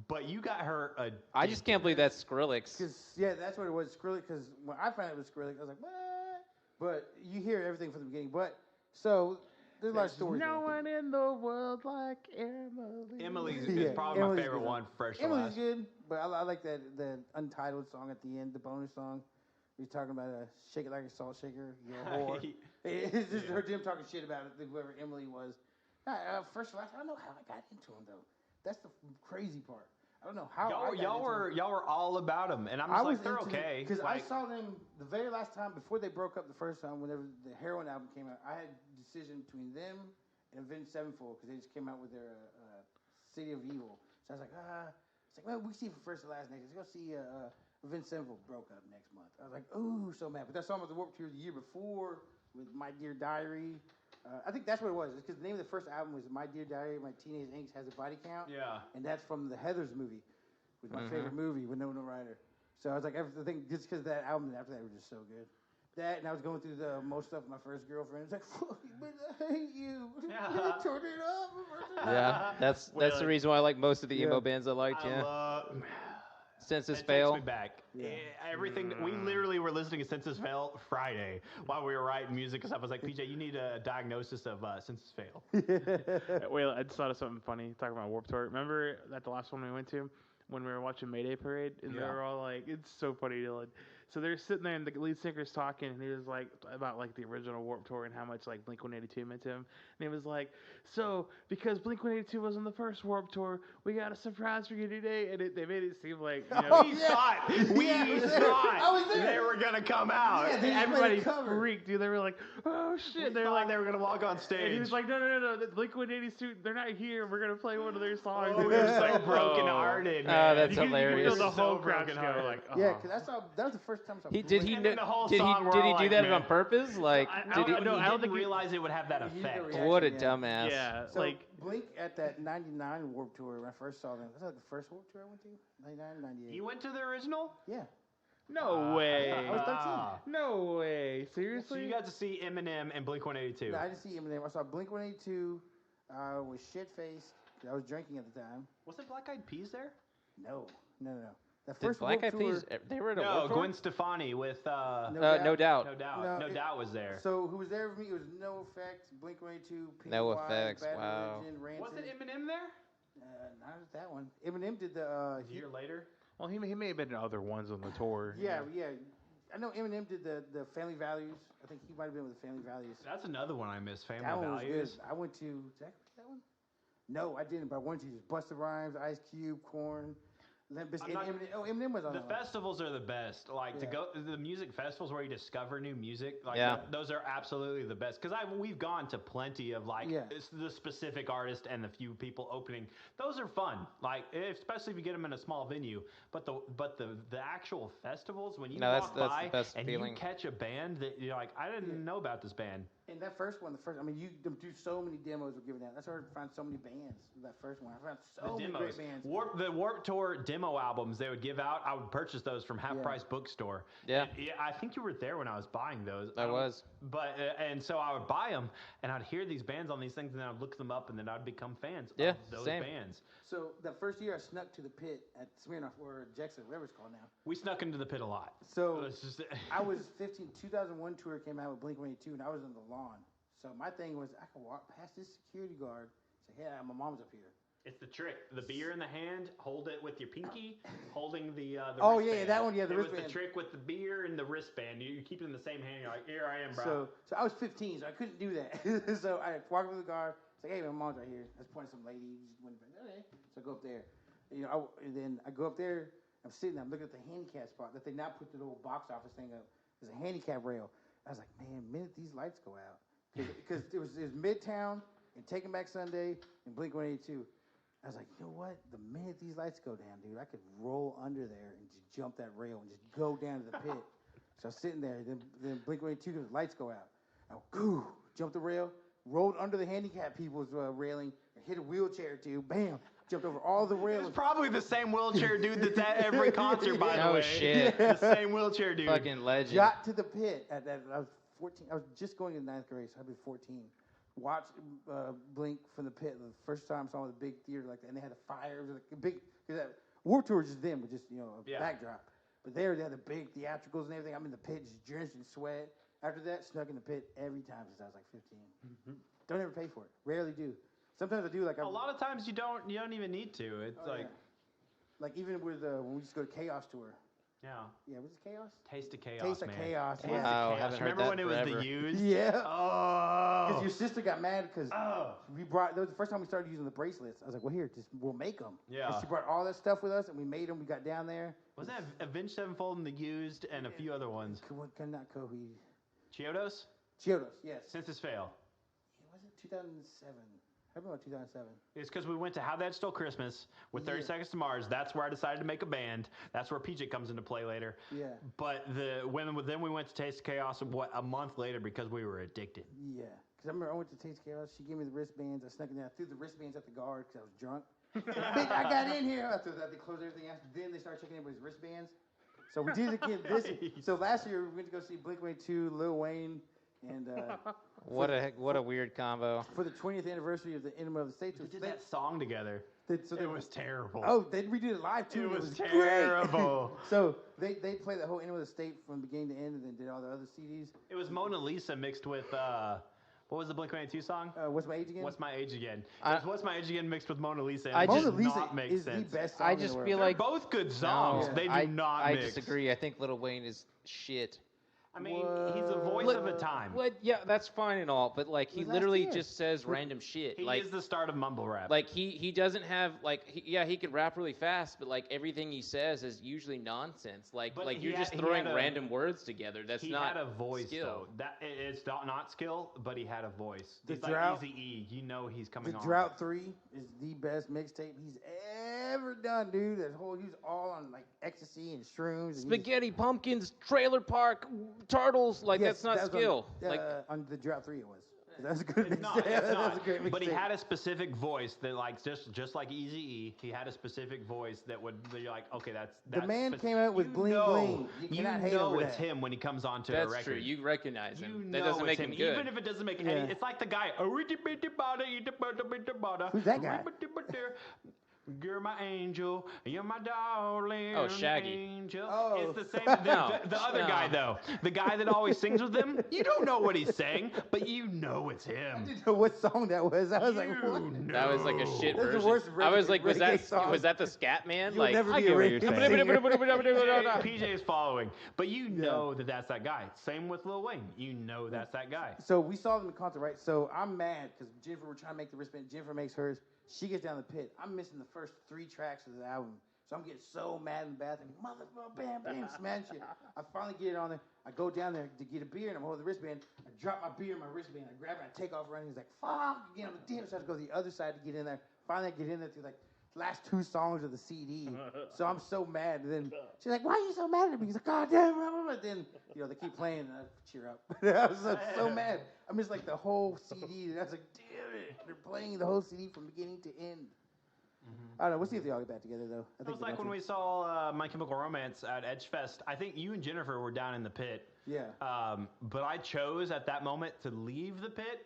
but you got her addicted. I just can't believe that's Skrillex. Because yeah, that's what it was, Skrillex. Because when I found out it was Skrillex, I was like, what? But you hear everything from the beginning. But so there's a lot of stories. No there. one in the world like Emily. Emily's Yeah, is probably Emily's my favorite good. one. First to Emily's last. good, but I like that the untitled song at the end, the bonus song. He's talking about shake it like a salt shaker. You're a whore. It's just her Jim talking shit about it. Whoever Emily was. First to last, I don't know how I got into him though. That's the crazy part. I don't know how. Y'all were all about them, and I'm I just was like they're okay. because Like, I saw them the very last time before they broke up the first time. Whenever the Heroin album came out, I had a decision between them and Avenged Sevenfold because they just came out with their City of Evil. So I was like, it's like, well, we see from first to last next. Let's go see Avenged Sevenfold broke up next month. I was like, ooh, so mad. But that song was the Warped Tour the year before with My Dear Diary. I think that's what it was. It's because the name of the first album was My Dear Diary. My Teenage Angst Has a Body Count. yeah. And that's from the Heathers movie, which was my favorite movie with Winona Ryder. So I was like, I think just because that album and after that were just so good. That and I was going through the most stuff with my first girlfriend. It's like, fuck you, but I hate you. Yeah. Turn it up. Yeah, that's Well, the reason why I like most of the emo Yeah. bands I liked. I Yeah, love. Census It Fail. takes me back. Yeah. Everything. We literally were listening to Census Fail Friday while we were writing music because I was like, PJ, you need a diagnosis of Census Fail. Wait, I just thought of something funny talking about Warped Tour. Remember that the last one we went to when we were watching Mayday Parade, and they Yeah. were all like, "It's so funny, Dylan." So they're sitting there, and the lead singer's talking, and he was like about like the original Warped Tour and how much like Blink-182 meant to him. And he was like, "So because Blink-182 was on the first Warped Tour, we got a surprise for you today." And they made it seem like you know, Oh, We yeah. thought Yeah, I was there. I was there. they were gonna come out. Yeah, they just made everybody a cover. freaked, dude. They were like, "Oh shit!" We They're thought like, they were gonna walk on stage. and he was like, no, the Blink-182, they're not here. We're gonna play one of their songs. oh, And we they were were so like, broken-hearted, Oh, man. that's You could hilarious. feel the whole So crowd broken-hearted. go like, Yeah, "Oh." because that was the first time I saw Did Blink. he And know? then the whole Did song, we're he all do like, that man. on purpose? Like, I did he? don't know. He I don't didn't think he- realize it would have that He didn't effect. react. What a Yeah. dumbass. Yeah, So like Blink at that 99 Warped Tour when I first saw them. Was that the first Warped Tour I went to? 99, 98. You went to the original? Yeah. no way, I was 13. Ah. no way, So seriously. you got to see Eminem and Blink-182. No, I didn't see Eminem. I saw Blink-182 was shit-faced. I was drinking at the time. Wasn't Black Eyed Peas there? No. The Did first Black Eyed Warped Peas? Tour. They were at a No, Warped Tour? Gwen Stefani with No doubt. No Doubt. No, No it- Doubt was there. So who was there with me? It was No Effects, Blink-182, Pink No Floyd, Effects, Bad wow. Religion, Rancid. Wasn't Eminem there? Not that one. Eminem did the. A year later? Well, he may have been in other ones on the tour. Yeah. I know Eminem did the Family Values. I think he might have been with the Family Values. That's another one I miss. Family That one was Values. good. I went to. Did I go to that one? No, I didn't. But I went to just Busta Rhymes, Ice Cube, Korn, Limp Bizkit, and not- Eminem. Oh, Eminem was on The that one. festivals are the best. Like to Yeah. go the music festivals where you discover new music. Like Yeah. those are absolutely the best. Because we've gone to plenty of like Yeah. it's the specific artist and the few people opening. Those are fun. Like especially if you get them in a small venue. But the actual festivals when you No, walk that's by the best and feeling. you catch a band that you're like I didn't know about this band. And that first one, I mean, you do so many demos were given out. That's where I found so many bands. That first one, I found so many great bands. The Warped Tour demo albums they would give out, I would purchase those from Half Price Bookstore. Yeah. And, I think you were there when I was buying those. I was. But and so I would buy them, and I'd hear these bands on these things, and then I'd look them up, and then I'd become fans of those same. bands. So that first year, I snuck to the pit at Smirnoff or Jackson, whatever it's called now. We snuck into the pit a lot. So Just, I was 15. 2001 tour came out with Blink-182, and I was on the lawn. So my thing was I could walk past this security guard, say, "Hey, my mom's up here." it's the trick. The beer in the hand, hold it with your pinky, holding the Oh, wristband. yeah, that one, yeah, the it wristband. was the trick with the beer and the wristband. You keep it in the same hand. You're like, here I am, bro. So I was 15, so I couldn't do that. So I walked up to the guard, say, "Hey, my mom's right here." I was pointing at some lady. Just went, okay. So I go up there. And then I go up there. I'm sitting there. I'm looking at the handicap spot that they now put the little box office thing up. There's a handicap rail. I was like, man, the minute these lights go out, because it was Midtown and Taking Back Sunday and Blink-182. I was like, you know what? The minute these lights go down, dude, I could roll under there and just jump that rail and just go down to the pit. So I was sitting there. Then Blink-182, the lights go out. I jumped the rail, rolled under the handicap people's railing, and hit a wheelchair too. Bam! Jumped over all the rails. It's probably the same wheelchair dude that's at every concert, by the No way. shit. The same wheelchair dude. Fucking legend. Got to the pit at that. I was 14. I was just going into 9th grade, so I'd be 14. Watched Blink from the pit the first time I saw them at the big theater like that, and they had a fire. It was like a big. Cause Warped Tour was just them with just a backdrop. But there they had the big theatricals and everything. I'm in the pit just drenched in sweat. After that, snuck in the pit every time since I was like 15. Mm-hmm. Don't ever pay for it. Rarely do. Sometimes I do. Like A lot of times you don't even need to. It's like even with when we used to go to Chaos Tour. Yeah. Was it Chaos? Taste of Chaos, Taste of man. Chaos. Taste Yeah. of Wow, Chaos. haven't heard Remember that when it forever. was the used? Yeah. Oh. Because your sister got mad because that was the first time we started using the bracelets. I was like, well, here, we'll make them. Yeah. And she brought all that stuff with us, and we made them. We got down there. Was that Avenged Sevenfold and the Used and a few other ones? Not Kohi. Chiodos? Chiodos, yes. Census Fail. Was it 2007? I remember 2007. It's because we went to How That Stole Christmas with 30 Seconds to Mars. That's where I decided to make a band. That's where PJ comes into play later. Yeah. But then we went to Taste of Chaos a month later because we were addicted. Yeah. Because I remember I went to Taste Chaos. She gave me the wristbands. I snuck in there. I threw the wristbands at the guard because I was drunk. Bitch, I got in here. After that, they closed everything else. Then they started checking everybody's wristbands. So we did it again this year. So last year we went to go see Blink-182, Lil Wayne, and What a weird combo. for the 20th anniversary of the Enema of the State. We did that song together. It was terrible. Oh, they redid it live too. It was great. terrible. So they played the whole Enema of the State from beginning to end, and then did all the other CDs. It was Mona Lisa mixed with what was the Blink-182 song? What's My Age Again? What's My Age Again? It was What's My Age Again mixed with Mona Lisa. And I it just- does Mona Lisa not make is sense. the best song I in the just world. feel They're like both good songs. No. They do I not mix. disagree. I think Lil Wayne is shit. I mean, he's a voice of a time. What? Yeah, that's fine and all, but like he Was last literally year. just says random shit. He like is the start of mumble rap. like he doesn't have like he can rap really fast, but like everything he says is usually nonsense. Like But like he you're just had throwing a- random words together. That's he not had a voice skill. though. It's not skill, but he had a voice. The He's Drought- like Eazy-E. You know he's coming The on. Drought 3 is the best mixtape he's ever done, dude. That whole he's all on like ecstasy and shrooms. And he's- Spaghetti, pumpkins, trailer park, turtles. Like Yes, that's not that was skill. On, like on the Drought 3 it was. That was a good It's not. mixtape. It's That was not. a great But he mixtape. had a specific voice that, like, just like Eazy-E, he had a specific voice that would be like, okay, that's The man spec- came out with you Bling know, Bling. You cannot hate know over it's that. him when he comes onto a that's record. true. You recognize him. You That know doesn't it's make him him. good. Even if it doesn't make Yeah. any, it's like the guy. Who's that guy? You're my angel, you're my darling. Oh, Shaggy. Angel. Oh. It's the same. No. The other No. guy though, the guy that always sings with them. You don't know what he's saying, but you know it's I him. didn't know what song that was. I was like, You what? That was like a shit That's the version. worst I was like, reggae song. was that the scat man? You'll Like never I be get a what you're reggae saying. singer. PJ is following, but you know that's that guy. Same with Lil Wayne. You know that's that guy. So we saw them in concert, right? So I'm mad because Jennifer, we're trying to make the wristband. Jennifer makes hers. She gets down the pit. I'm missing the first 3 tracks of the album. So I'm getting so mad in the bathroom. Motherfucker, bam, bam, smash shit. I finally get it on there. I go down there to get a beer and I'm holding the wristband. I drop my beer in my wristband. I grab it. I take off running. He's like, fuck. Again, I'm like, damn. So I have to go to the other side to get in there. Finally, I get in there through like last 2 songs of the CD. So I'm so mad. And then she's like, "Why are you so mad at me?" He's like, "God damn it!" Then they keep playing, and I cheer up. I was so mad. I missed like the whole CD, and I was like, "Damn it!" They're playing the whole CD from beginning to end. I don't know. We'll see if they all get back together, though. I It think was like when we saw My Chemical Romance at Edgefest. I think you and Jennifer were down in the pit. Yeah. But I chose at that moment to leave the pit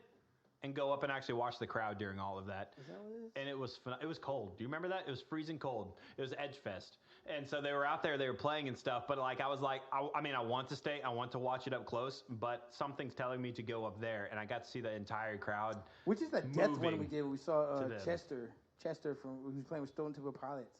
and go up and actually watch the crowd during all of that. Is that what it is? And it was cold. Do you remember that? It was freezing cold. It was Edgefest. And so they were out there, they were playing and stuff. But like I was like, I want to stay. I want to watch it up close. But something's telling me to go up there. And I got to see the entire crowd. Which is that death one moving we did? We saw to them. Chester from who was playing with Stone Temple Pilots.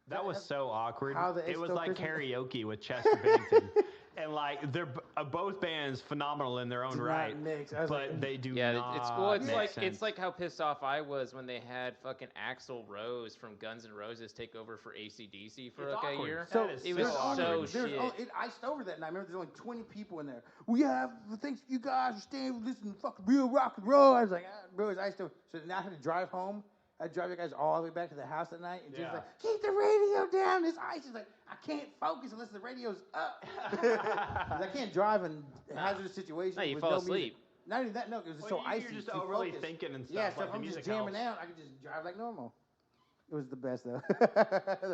That was so awkward. How the It was Still like Christmas- karaoke with Chester Bennington. And like they're both bands phenomenal in their own Did not right, mix. I was but like, they do Yeah, not. it's make like sense. it's like how pissed off I was when they had fucking Axl Rose from Guns N' Roses take over for AC/DC for It's like awkward. a year. So That is it was awkward. so shit. It iced over that night. I remember there's only 20 people in there. We have thanks you guys for staying listening to fucking real rock and roll. I was like, bro, it's iced over. So now I had to drive home. I drive you guys all the way back to the house at night, and just like, keep the radio down. This ice is like, I can't focus unless the radio's up. 'Cause I can't drive in hazardous situations. No, you with fall no music. asleep. Not even that, no, because it's Well, so icy. You're just to overly focus. thinking and stuff. Yeah, like so if the I'm just music jamming helps. out, I could just drive like normal. It was the best though.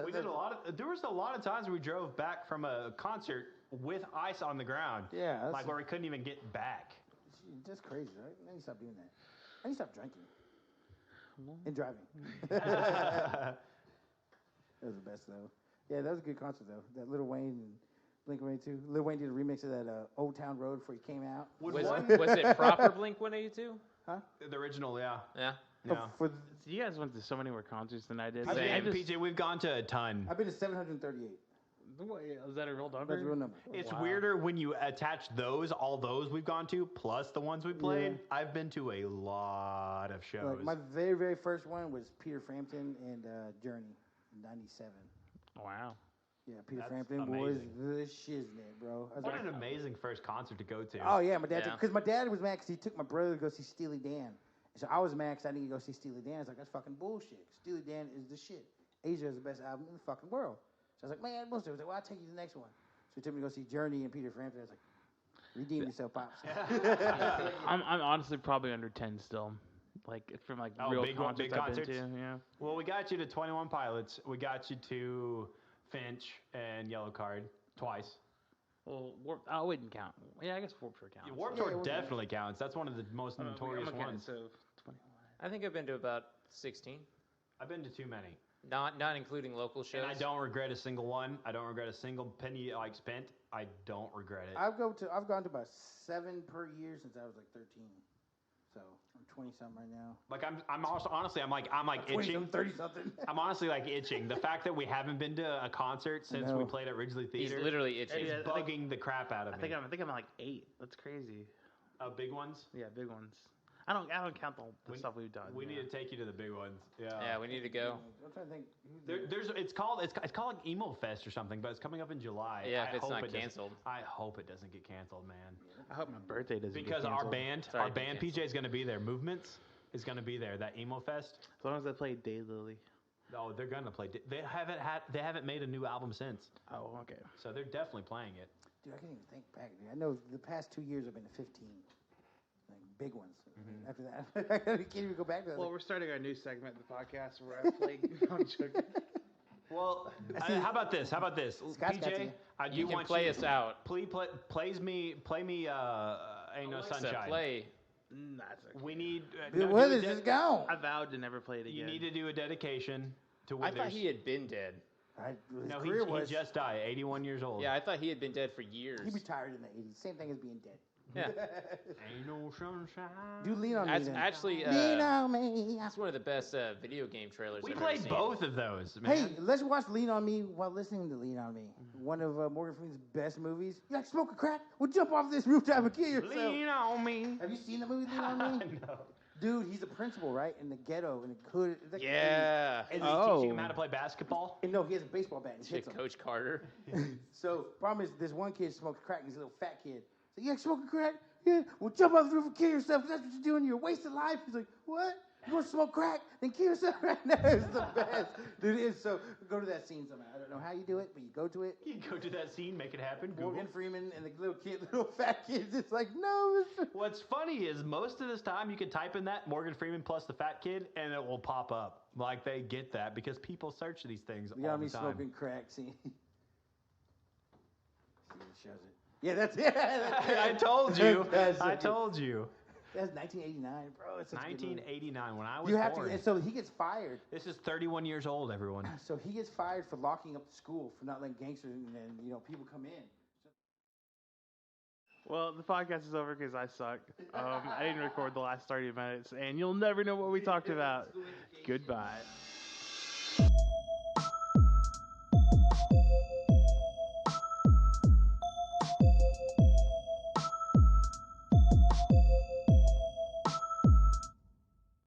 We did a lot of. There was a lot of times we drove back from a concert with ice on the ground. Yeah, that's- like where we couldn't even get back. That's crazy, right? I need to stop doing that. I need to stop drinking and driving. That was the best though. Yeah, that was a good concert though. That Lil Wayne and Blink-182. Lil Wayne did a remix of that Old Town Road before he came out. Was it proper Blink 182? The original, yeah. Yeah. Yeah. For You guys went to so many more concerts than I did. PJ, I and just- PJ, we've gone to a ton. I've been to 738. Is that a real number? That's a real number. It's weirder when you attach all those we've gone to, plus the ones we played. Yeah. I've been to a lot of shows. Like my very, very first one was Peter Frampton and Journey in '97. Wow. Yeah, Peter That's Frampton amazing. was the shiznit, bro. I was What like, an amazing first concert to go to. oh yeah, my dad. Yeah. Because my dad was mad because he took my brother to go see Steely Dan. So I was mad because I didn't go see Steely Dan. I was like, that's fucking bullshit. Steely Dan is the shit. Asia is the best album in the fucking world. So I was like, man, that's bullshit. I was like, well, I'll take you to the next one. So he took me to go see Journey and Peter Frampton. I was like, redeem yourself, pops. I'm honestly probably under 10 still. Like from like Oh, real big concerts I've been concerts? to. Yeah. Well, we got you to 21 Pilots. We got you to Finch and Yellow Card twice. Well, I wouldn't count. Yeah, I guess Warped Tour counts. Yeah, Warped Yeah, Tour Warped definitely counts. That's one of the most notorious I'm gonna count it, ones. So 21. I think I've been to about 16, I've been to too many. not including local shows. And I don't regret a single one. I don't regret a single penny like spent. I don't regret it. I've gone to about 7 per year since I was like 13. So I'm 20 something right now. Like I'm also honestly I'm like 20 itching. something, 30 something. I'm honestly like itching. The fact that we haven't been to a concert since we know. played at Ridgely He's Theater literally itching. is Yeah, I think- bugging the crap out of I me. think I'm like 8. That's crazy. Big ones. Yeah, big ones. I don't count the stuff we've done. We yeah. need to take you to the big ones. Yeah. Yeah, we need to go. I'm trying to think. It's called like Emo Fest or something, but it's coming up in July. Yeah, I if it's hope not it doesn't- canceled. I hope it doesn't get canceled, man. I hope my birthday doesn't Because get our canceled. Sorry, band canceled. PJ is going to be there. Movements is going to be there. That Emo Fest. As long as I play Daylily. Oh, they're going to play. They haven't made a new album since, Oh, okay. so they're definitely playing it. Dude, I can't even think back. Dude. I know the past 2 years I've been to 15. Like big ones. After that, I can't even go back to that. Well, we're starting our new segment in the podcast where I play. I'm joking. Well, how about this? How about this, Scott's got PJ? you. I do You can want play you us out. Play me. Ain't no Alexa, sunshine. play. That's okay. We need. Bill do Withers a is gone. I vowed to never play it again. You need to do a dedication to I Withers. thought he had been dead. His No, career he was. just died, 81 years old. Yeah, I thought he had been dead for years. He retired in the 80s. Same thing as being dead. Yeah, Ain't no sunshine. Do Lean on Me that's then. actually Lean on Me. that's one of the best video game trailers. We I've played ever seen. both of those, man. Hey, let's watch Lean on Me while listening to Lean on Me. One of Morgan Freeman's best movies. You like smoke a crack? Well, jump off this rooftop and kill yourself. Lean on me. Have you seen the movie Lean on Me? No. Dude, he's a principal, right? In the ghetto, in the hood. It's like the 80s. Yeah, And he's teaching him how to play basketball. And no, he has a baseball bat. And he shit, hits him. Coach Carter. So, problem is, this one kid smokes crack. And he's a little fat kid. So, you like smoking crack? Yeah. Well, jump off the roof and kill yourself. 'Cause that's what you're doing. You're wasting life. He's like, what? You want to smoke crack? Then kill yourself right now. It's the best. Dude, it's so. Go to that scene somehow. I don't know how you do it, but you go to it. You go to that scene, make it happen. Morgan Google. Freeman and the little fat kid's just like, no. What's funny is most of this time you can type in that Morgan Freeman plus the fat kid and it will pop up. Like they get that because people search these things You got all me the time. smoking crack. See, it shows it. Yeah, that's it. I told you. That's I it. told you. That's 1989, bro. It's such a good movie. 1989 when I was You have born. to, and so he gets fired. This is 31 years old, everyone. So he gets fired for locking up the school for not letting gangsters and people come in. Well, the podcast is over because I suck. I didn't record the last 30 minutes, and you'll never know what we talked about. Goodbye.